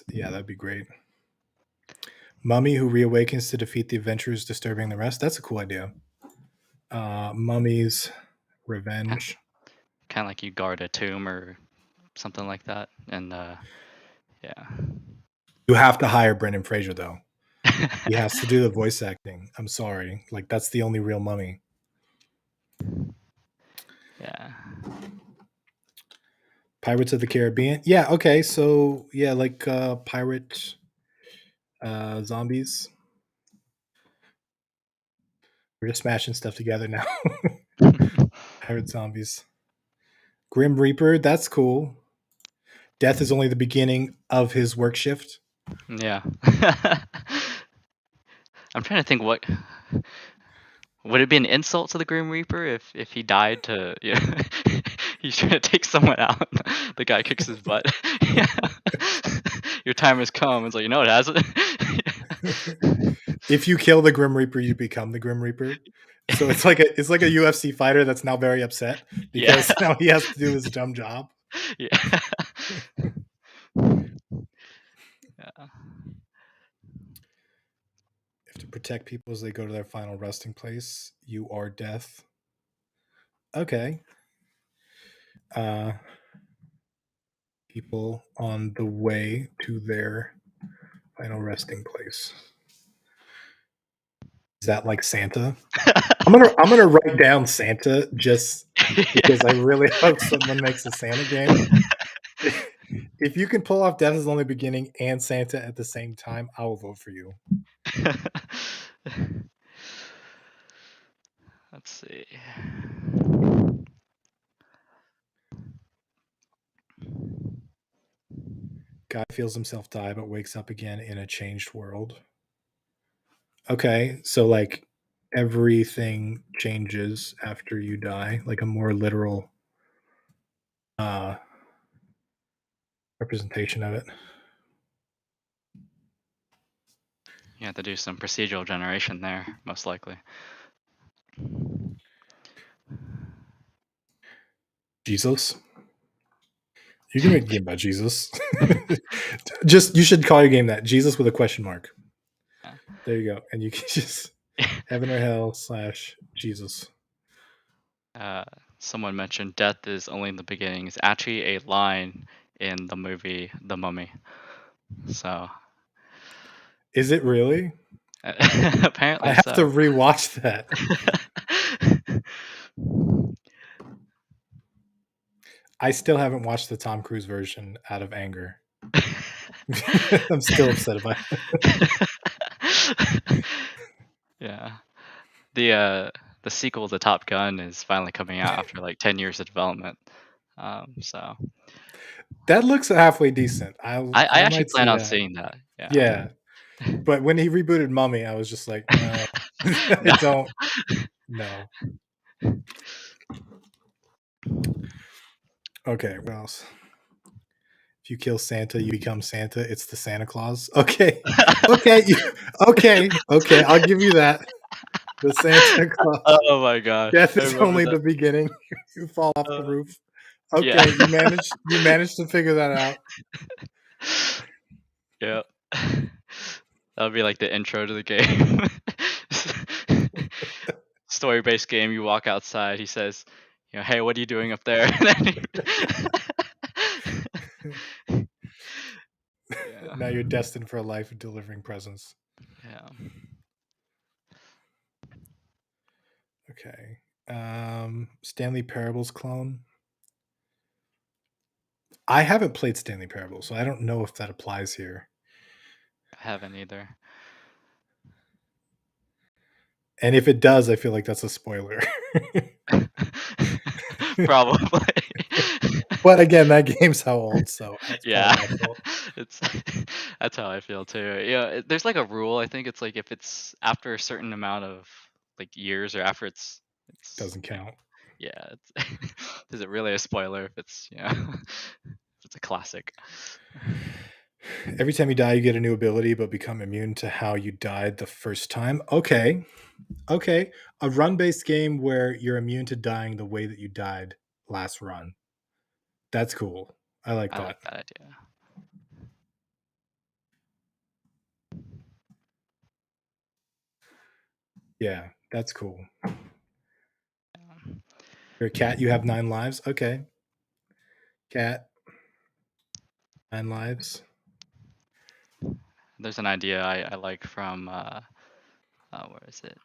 [SPEAKER 1] Yeah, that'd be great. Mummy who reawakens to defeat the adventurers disturbing the rest. That's a cool idea. Mummy's Revenge.
[SPEAKER 2] Kind of like you guard a tomb or something like that, and yeah.
[SPEAKER 1] You have to hire Brendan Fraser though. He has to do the voice acting. I'm sorry. Like that's the only real mummy.
[SPEAKER 2] Yeah.
[SPEAKER 1] Pirates of the Caribbean. Yeah, okay. So yeah, like pirate zombies. We're just smashing stuff together now. Pirate zombies. Grim Reaper, that's cool. Death is only the beginning of his work shift.
[SPEAKER 2] Yeah. I'm trying to think what would it be an insult to the Grim Reaper if he died to yeah he's trying to take someone out. The guy kicks his butt. Yeah. Your time has come. It's like, no, it hasn't.
[SPEAKER 1] If you kill the Grim Reaper, you become the Grim Reaper. So it's like a UFC fighter that's now very upset
[SPEAKER 2] Yeah.
[SPEAKER 1] because now he has to do his dumb job.
[SPEAKER 2] Yeah. Yeah.
[SPEAKER 1] If to protect people as they go to their final resting place, you are death. Okay. Uh, people on the way to their final resting place. Is that like Santa? I'm gonna write down Santa just because I really hope someone makes a Santa game. If you can pull off Death is the Only Beginning and Santa at the same time, I will vote for you.
[SPEAKER 2] Let's see.
[SPEAKER 1] Guy feels himself die but wakes up again in a changed world. Okay, so like everything changes after you die, like a more literal uh representation of it.
[SPEAKER 2] You have to do some procedural generation there, most likely.
[SPEAKER 1] Jesus. You can make a game about Jesus. Just you should call your game that Jesus with a question mark.
[SPEAKER 2] Yeah.
[SPEAKER 1] There you go, and you can just heaven or hell / Jesus.
[SPEAKER 2] Uh, Someone mentioned death is only in the beginning. It's actually a line in the movie The Mummy. So
[SPEAKER 1] Is it really? I
[SPEAKER 2] apparently
[SPEAKER 1] have to
[SPEAKER 2] so.
[SPEAKER 1] rewatch that. I still haven't watched the Tom Cruise version out of anger. I'm still upset about it.
[SPEAKER 2] Yeah. The sequel to Top Gun is finally coming out after like 10 years of development. So
[SPEAKER 1] That looks halfway decent. I
[SPEAKER 2] I
[SPEAKER 1] I
[SPEAKER 2] actually
[SPEAKER 1] might
[SPEAKER 2] plan
[SPEAKER 1] see
[SPEAKER 2] on
[SPEAKER 1] that.
[SPEAKER 2] seeing that. Yeah.
[SPEAKER 1] Yeah, but when he rebooted Mummy, I was just like, no, I
[SPEAKER 2] No.
[SPEAKER 1] don't. No. Okay, what else? If you kill Santa, you become Santa. It's the Santa Claus. Okay, okay, okay. I'll give you that. The Santa Claus.
[SPEAKER 2] Oh my gosh.
[SPEAKER 1] Death
[SPEAKER 2] I
[SPEAKER 1] is
[SPEAKER 2] remember
[SPEAKER 1] only
[SPEAKER 2] that.
[SPEAKER 1] the beginning. You fall off the
[SPEAKER 2] Uh,
[SPEAKER 1] roof.
[SPEAKER 2] yeah.
[SPEAKER 1] Okay, you managed to figure that out.
[SPEAKER 2] Yeah. That would be like the intro to the game. Story-based game. You walk outside. He says, "Hey, what are you doing up there?" Yeah.
[SPEAKER 1] Now you're destined for a life of delivering presents.
[SPEAKER 2] Yeah.
[SPEAKER 1] Okay. Stanley Parable's clone. I haven't played Stanley Parable, so I don't know if that applies here.
[SPEAKER 2] I haven't either.
[SPEAKER 1] And if it does, I feel like that's a spoiler.
[SPEAKER 2] Probably.
[SPEAKER 1] But again, that game's how old, so that's
[SPEAKER 2] Yeah.
[SPEAKER 1] probably my fault.
[SPEAKER 2] It's that's how I feel too. Yeah, there's like a rule. I think it's like if it's after a certain amount of like years or after it's
[SPEAKER 1] Doesn't count.
[SPEAKER 2] yeah, it's, is it really a spoiler if it's if it's a classic?
[SPEAKER 1] Every time you die, you get a new ability, but become immune to how you died the first time. Okay. Okay. A run based game where you're immune to dying the way that you died last run. That's cool. I like
[SPEAKER 2] I like
[SPEAKER 1] that.
[SPEAKER 2] that idea.
[SPEAKER 1] Yeah, that's cool.
[SPEAKER 2] Yeah.
[SPEAKER 1] You're a cat, you have 9 lives. Okay. Cat, 9 lives.
[SPEAKER 2] There's an idea I like from where is it?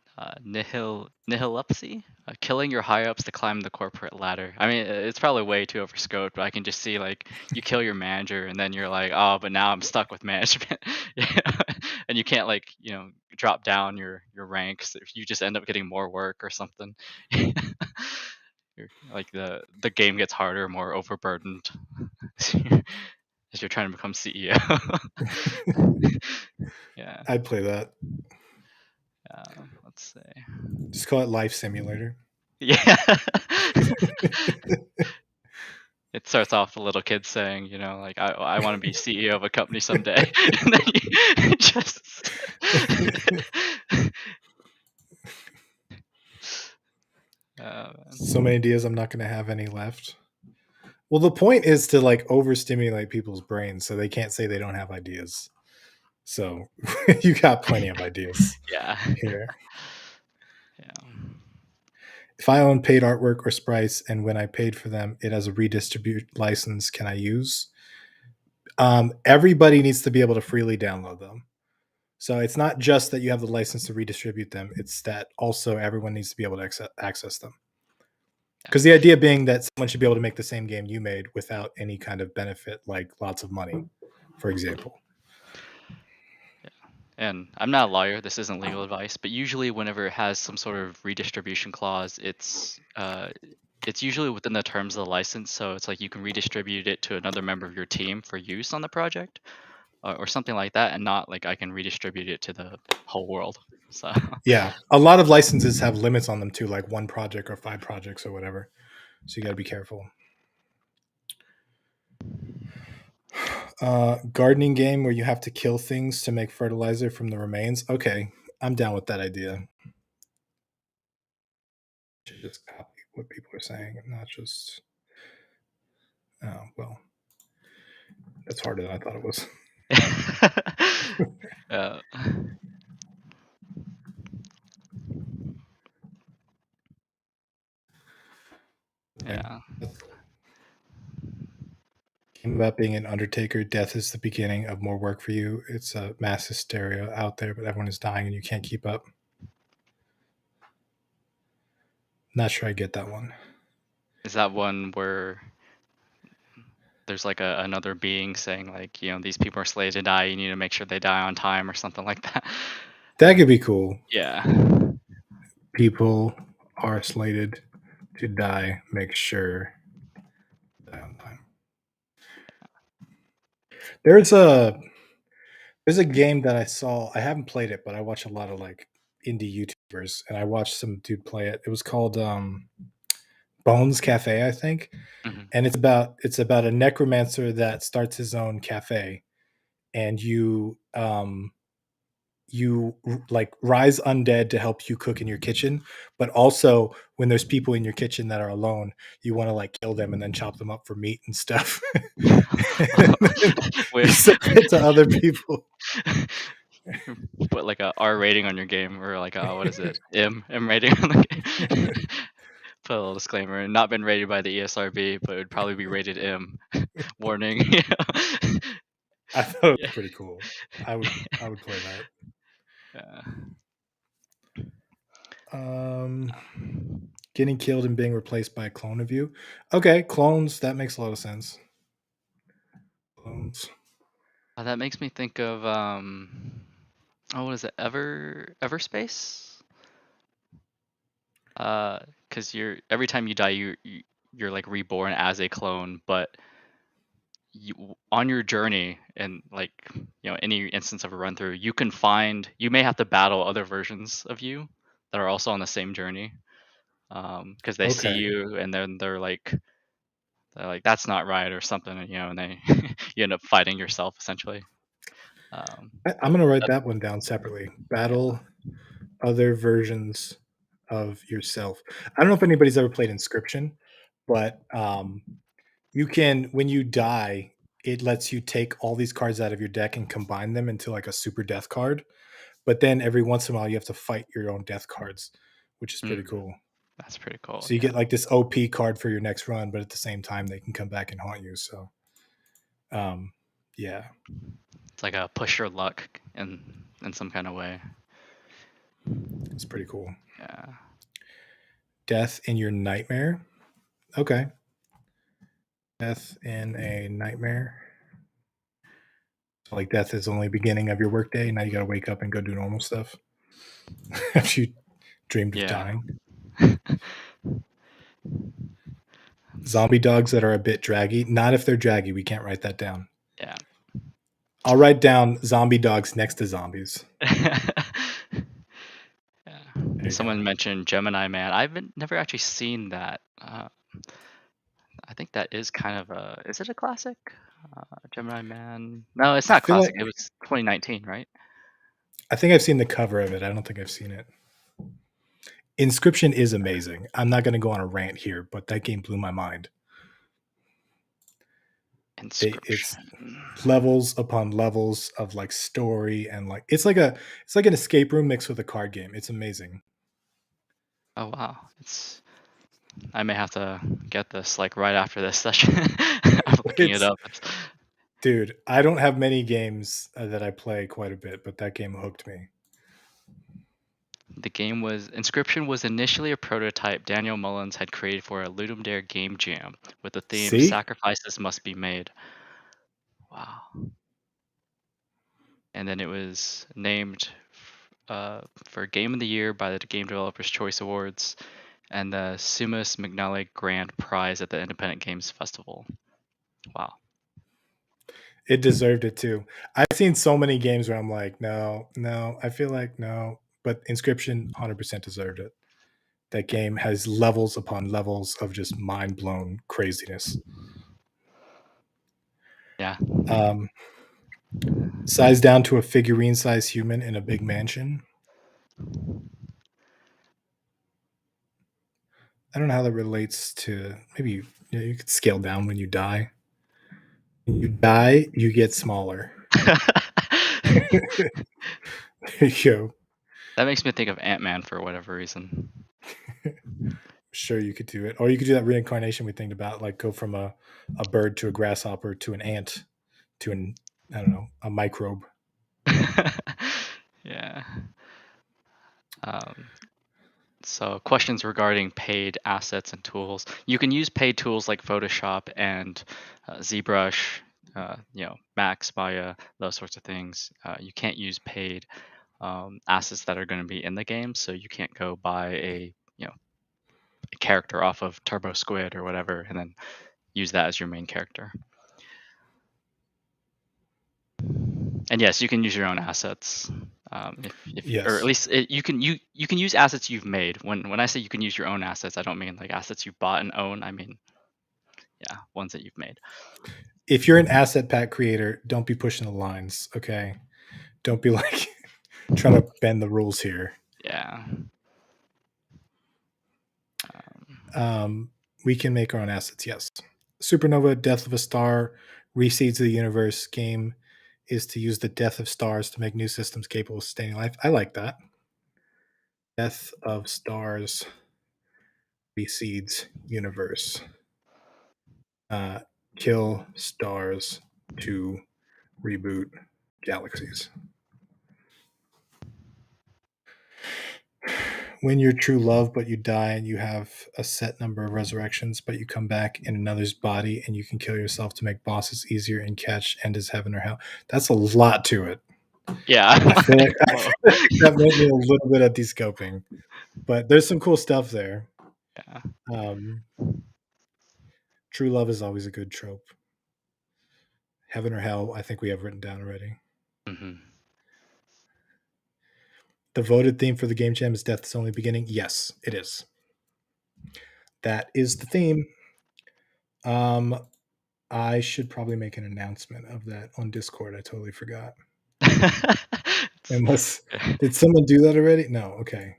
[SPEAKER 2] Nihilupsy? Killing your high ups to climb the corporate ladder. I mean, it's probably way too overscoped, but I can just see like you kill your manager and then you're like, oh, but now I'm stuck with management. Yeah. And you can't like, drop down your ranks if you just end up getting more work or something. like the game gets harder, more overburdened as you're trying to become CEO. Yeah.
[SPEAKER 1] I'd play that.
[SPEAKER 2] Let's see.
[SPEAKER 1] Just call it Life Simulator.
[SPEAKER 2] Yeah. It starts off the little kid saying, like I want to be CEO of a company someday, and then you just
[SPEAKER 1] So
[SPEAKER 2] man.
[SPEAKER 1] many ideas, I'm not going to have any left. Well, the point is to like overstimulate people's brains so they can't say they don't have ideas. So you got plenty of ideas
[SPEAKER 2] Yeah.
[SPEAKER 1] here.
[SPEAKER 2] Yeah.
[SPEAKER 1] If I own paid artwork or sprites and when I paid for them, it has a redistribute license, can I use? Everybody needs to be able to freely download them. So it's not just that you have the license to redistribute them, it's that also everyone needs to be able to access them.
[SPEAKER 2] Yeah.
[SPEAKER 1] Because the idea being that someone should be able to make the same game you made without any kind of benefit, like lots of money, for example.
[SPEAKER 2] Yeah. And I'm not a lawyer. This isn't legal advice, but usually whenever it has some sort of redistribution clause, it's usually within the terms of the license. So it's like you can redistribute it to another member of your team for use on the project, or something like that, and not like I can redistribute it to the whole world. So
[SPEAKER 1] Yeah, a lot of licenses have limits on them too, like one project or 5 projects or whatever. So you got to be careful. Gardening game where you have to kill things to make fertilizer from the remains. Okay, I'm down with that idea. Should just copy what people are saying and not just. Oh well, that's harder than I thought it was.
[SPEAKER 2] uh,
[SPEAKER 1] Okay.
[SPEAKER 2] yeah.
[SPEAKER 1] Game about being an undertaker. Death is the beginning of more work for you. It's a mass hysteria out there, but everyone is dying and you can't keep up. Not sure I get that one.
[SPEAKER 2] Is that one where there's like another being saying like, these people are slated to die, you need to make sure they die on time or something like that?
[SPEAKER 1] That could be cool.
[SPEAKER 2] Yeah.
[SPEAKER 1] People are slated to die. Make sure die on time. There's a there's a game that I saw. I haven't played it, but I watch a lot of like indie YouTubers, and I watched some dude play it. It was called Bones Cafe, I think,
[SPEAKER 2] Hmm.
[SPEAKER 1] and it's about a necromancer that starts his own cafe, and you like rise undead to help you cook in your kitchen, but also when there's people in your kitchen that are alone, you want to like kill them and then chop them up for meat and stuff. And then you
[SPEAKER 2] Wait.
[SPEAKER 1] serve it to other people.
[SPEAKER 2] Put like a R rating on your game, or like a, what is it? M rating on the game. Put a little disclaimer, not been rated by the ESRB, but it would probably be rated M. Warning.
[SPEAKER 1] I thought it
[SPEAKER 2] Yeah.
[SPEAKER 1] was pretty cool. I would play that.
[SPEAKER 2] Yeah.
[SPEAKER 1] Um, Getting killed and being replaced by a clone of you. Okay, clones. That makes a lot of sense. Clones.
[SPEAKER 2] That makes me think of what is it? Everspace? Because you're every time you die, you're like reborn as a clone, but on your journey and like any instance of a run through, you may have to battle other versions of you that are also on the same journey, because they see
[SPEAKER 1] Okay,
[SPEAKER 2] you and then they're like that's not right or something, and they you end up fighting yourself essentially. um,
[SPEAKER 1] I'm gonna write
[SPEAKER 2] that,
[SPEAKER 1] that one down separately.
[SPEAKER 2] yeah.
[SPEAKER 1] Battle other versions of yourself. I don't know if anybody's ever played Inscription, but you can when you die, it lets you take all these cards out of your deck and combine them into like a super death card. But then every once in a while, you have to fight your own death cards, which is pretty
[SPEAKER 2] Mm,
[SPEAKER 1] cool.
[SPEAKER 2] that's pretty cool,
[SPEAKER 1] So you
[SPEAKER 2] yeah.
[SPEAKER 1] get like this OP card for your next run, but at the same time, they can come back and haunt you. So, um, yeah,
[SPEAKER 2] It's like a push your luck in some kind of way.
[SPEAKER 1] it's pretty cool.
[SPEAKER 2] Yeah.
[SPEAKER 1] Death in your nightmare. Okay, death in a nightmare. So like death is only beginning of your workday. Now you got to wake up and go do normal stuff after you dreamed of
[SPEAKER 2] Yeah.
[SPEAKER 1] dying. Zombie dogs that are a bit draggy. Not if they're draggy. We can't write that down.
[SPEAKER 2] Yeah.
[SPEAKER 1] I'll write down zombie dogs next to zombies.
[SPEAKER 2] Yeah.
[SPEAKER 1] There you go.
[SPEAKER 2] Someone mentioned Gemini Man. Never actually seen that. I think that is kind of a. Is it a classic? Gemini Man. No, it's
[SPEAKER 1] I
[SPEAKER 2] not
[SPEAKER 1] feel
[SPEAKER 2] classic.
[SPEAKER 1] like
[SPEAKER 2] It was 2019, right?
[SPEAKER 1] I think I've seen the cover of it. I don't think I've seen it. Inscription is amazing. I'm not going to go on a rant here, but that game blew my mind. It's
[SPEAKER 2] Inscription.
[SPEAKER 1] levels upon levels of like story and like it's like an escape room mixed with a card game. It's amazing.
[SPEAKER 2] Oh wow, it's. I may have to get this like right after this session. I'm looking it
[SPEAKER 1] It's
[SPEAKER 2] up.
[SPEAKER 1] dude, I don't have many games that I play quite a bit, but that game hooked me.
[SPEAKER 2] The game was Inscription was initially a prototype Daniel Mullins had created for a Ludum Dare game jam with the theme
[SPEAKER 1] See?
[SPEAKER 2] "Sacrifices Must Be Made." Wow. And then it was named for Game of the Year by the Game Developers Choice Awards and the Sumus McNally Grand Prize at the Independent Games Festival. Wow.
[SPEAKER 1] It deserved it too. I've seen so many games where I'm like, no, no, I feel like no, but Inscription 100% deserved it. That game has levels upon levels of just mind blown craziness.
[SPEAKER 2] Yeah.
[SPEAKER 1] Um, size down to a figurine size human in a big mansion. I don't know how that relates to maybe you could scale down when you die. When you die, you get smaller. There you go.
[SPEAKER 2] That makes me think of Ant-Man for whatever reason.
[SPEAKER 1] Sure, you could do it, or you could do that reincarnation we think about, like go from a bird to a grasshopper to an ant to an I don't know a microbe.
[SPEAKER 2] Yeah. Um, so questions regarding paid assets and tools. You can use paid tools like Photoshop and ZBrush, Max, Maya, those sorts of things. You can't use paid assets that are going to be in the game, so you can't go buy a character off of Turbo Squid or whatever, and then use that as your main character. And yes, you can use your own assets. If or at
[SPEAKER 1] Yes.
[SPEAKER 2] least you can use assets you've made. When I say you can use your own assets, I don't mean like assets you bought and own. I mean, yeah, ones that you've made.
[SPEAKER 1] If you're an asset pack creator, don't be pushing the lines, okay? Don't be like trying to bend the rules here.
[SPEAKER 2] Yeah. Um,
[SPEAKER 1] We can make our own assets, yes. Supernova, Death of a Star, Reseeds of the Universe game is to use the death of stars to make new systems capable of sustaining life. I like that. Death of Stars, Reseeds Universe. Kill stars to reboot galaxies. When you're true love, but you die and you have a set number of resurrections, but you come back in another's body and you can kill yourself to make bosses easier and catch end as heaven or hell. That's a lot to it.
[SPEAKER 2] yeah.
[SPEAKER 1] I feel like, I
[SPEAKER 2] Whoa.
[SPEAKER 1] feel like that might be a little bit of descoping, but there's some cool stuff there.
[SPEAKER 2] Yeah.
[SPEAKER 1] Um, true love is always a good trope. Heaven or hell, I think we have written down already.
[SPEAKER 2] Hmm.
[SPEAKER 1] The voted theme for the game jam is Death's Only Beginning. Yes, it is. That is the theme. Um, I should probably make an announcement of that on Discord. I totally forgot. Unless, did someone do that already? No. Okay.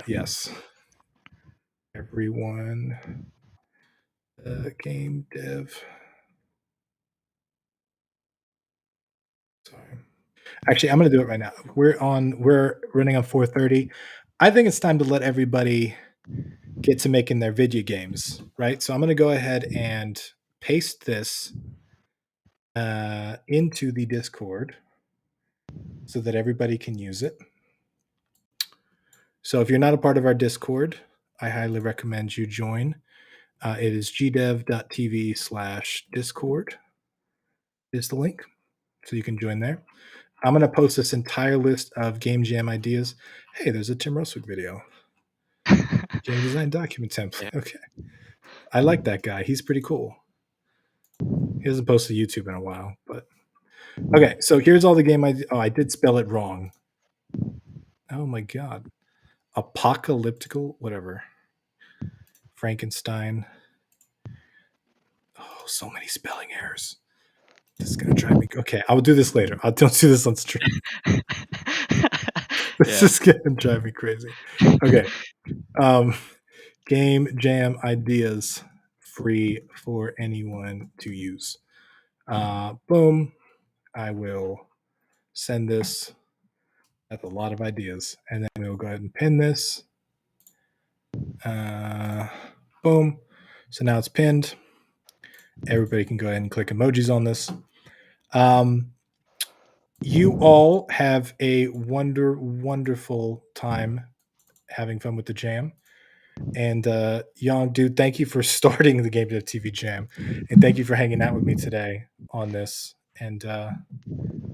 [SPEAKER 1] Yes. Everyone, game dev. Sorry. Actually, I'm going to do it right now. We're running on 4:30. I think it's time to let everybody get to making their video games, right? So I'm going to go ahead and paste this into the Discord so that everybody can use it. So if you're not a part of our Discord, I highly recommend you join. It is GameDev.tv/Discord is the link. So you can join there. I'm going to post this entire list of game jam ideas. Hey, there's a Tim Roswick video. Game design document template.
[SPEAKER 2] Yeah.
[SPEAKER 1] Okay. I like that guy. He's pretty cool. He hasn't posted to YouTube in a while, but okay. So here's all the game I. Oh, I did spell it wrong. Oh my god. Apocalyptical, whatever. Frankenstein. Oh, so many spelling errors. This is gonna drive me. Okay, I will do this later. I don't do this on stream. This
[SPEAKER 2] Yeah.
[SPEAKER 1] is gonna drive me crazy. Okay. Um, game jam ideas free for anyone to use. Boom. I will send this. That's a lot of ideas, and then we'll go ahead and pin this. Uh, boom. So now it's pinned. Everybody can go ahead and click emojis on this. You all have a wonderful time having fun with the jam. And Young, dude, thank you for starting the GameDev.tv jam, and thank you for hanging out with me today on this. And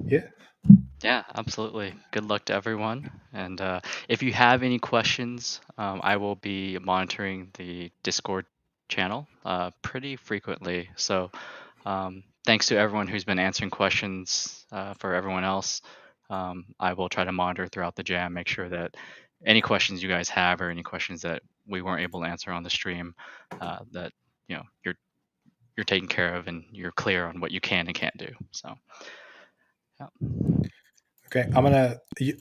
[SPEAKER 1] yeah,
[SPEAKER 2] Yeah, absolutely. Good luck to everyone. And if you have any questions, I will be monitoring the Discord channel pretty frequently. So thanks to everyone who's been answering questions for everyone else. I will try to monitor throughout the jam, make sure that any questions you guys have or any questions that we weren't able to answer on the stream, that you're taken care of and you're clear on what you can and can't do. So yeah.
[SPEAKER 1] okay.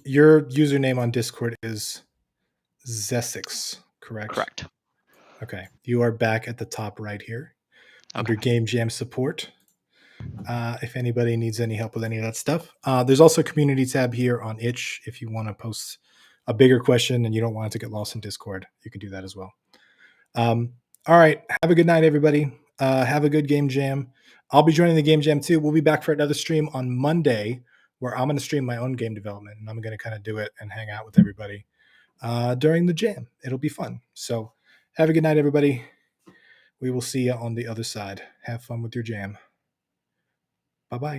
[SPEAKER 1] Your username on Discord is Zesix, correct?
[SPEAKER 2] Correct.
[SPEAKER 1] Okay, you are back at the top right here
[SPEAKER 2] Okay.
[SPEAKER 1] under Game Jam support. If anybody needs any help with any of that stuff, there's also a community tab here on Itch. If you want to post a bigger question and you don't want it to get lost in Discord, you can do that as well. All right, have a good night, everybody. Have a good game jam. I'll be joining the game jam too. We'll be back for another stream on Monday, where I'm going to stream my own game development, and I'm going to kind of do it and hang out with everybody during the jam. It'll be fun. So, have a good night, everybody. We will see you on the other side. Have fun with your jam. Bye bye.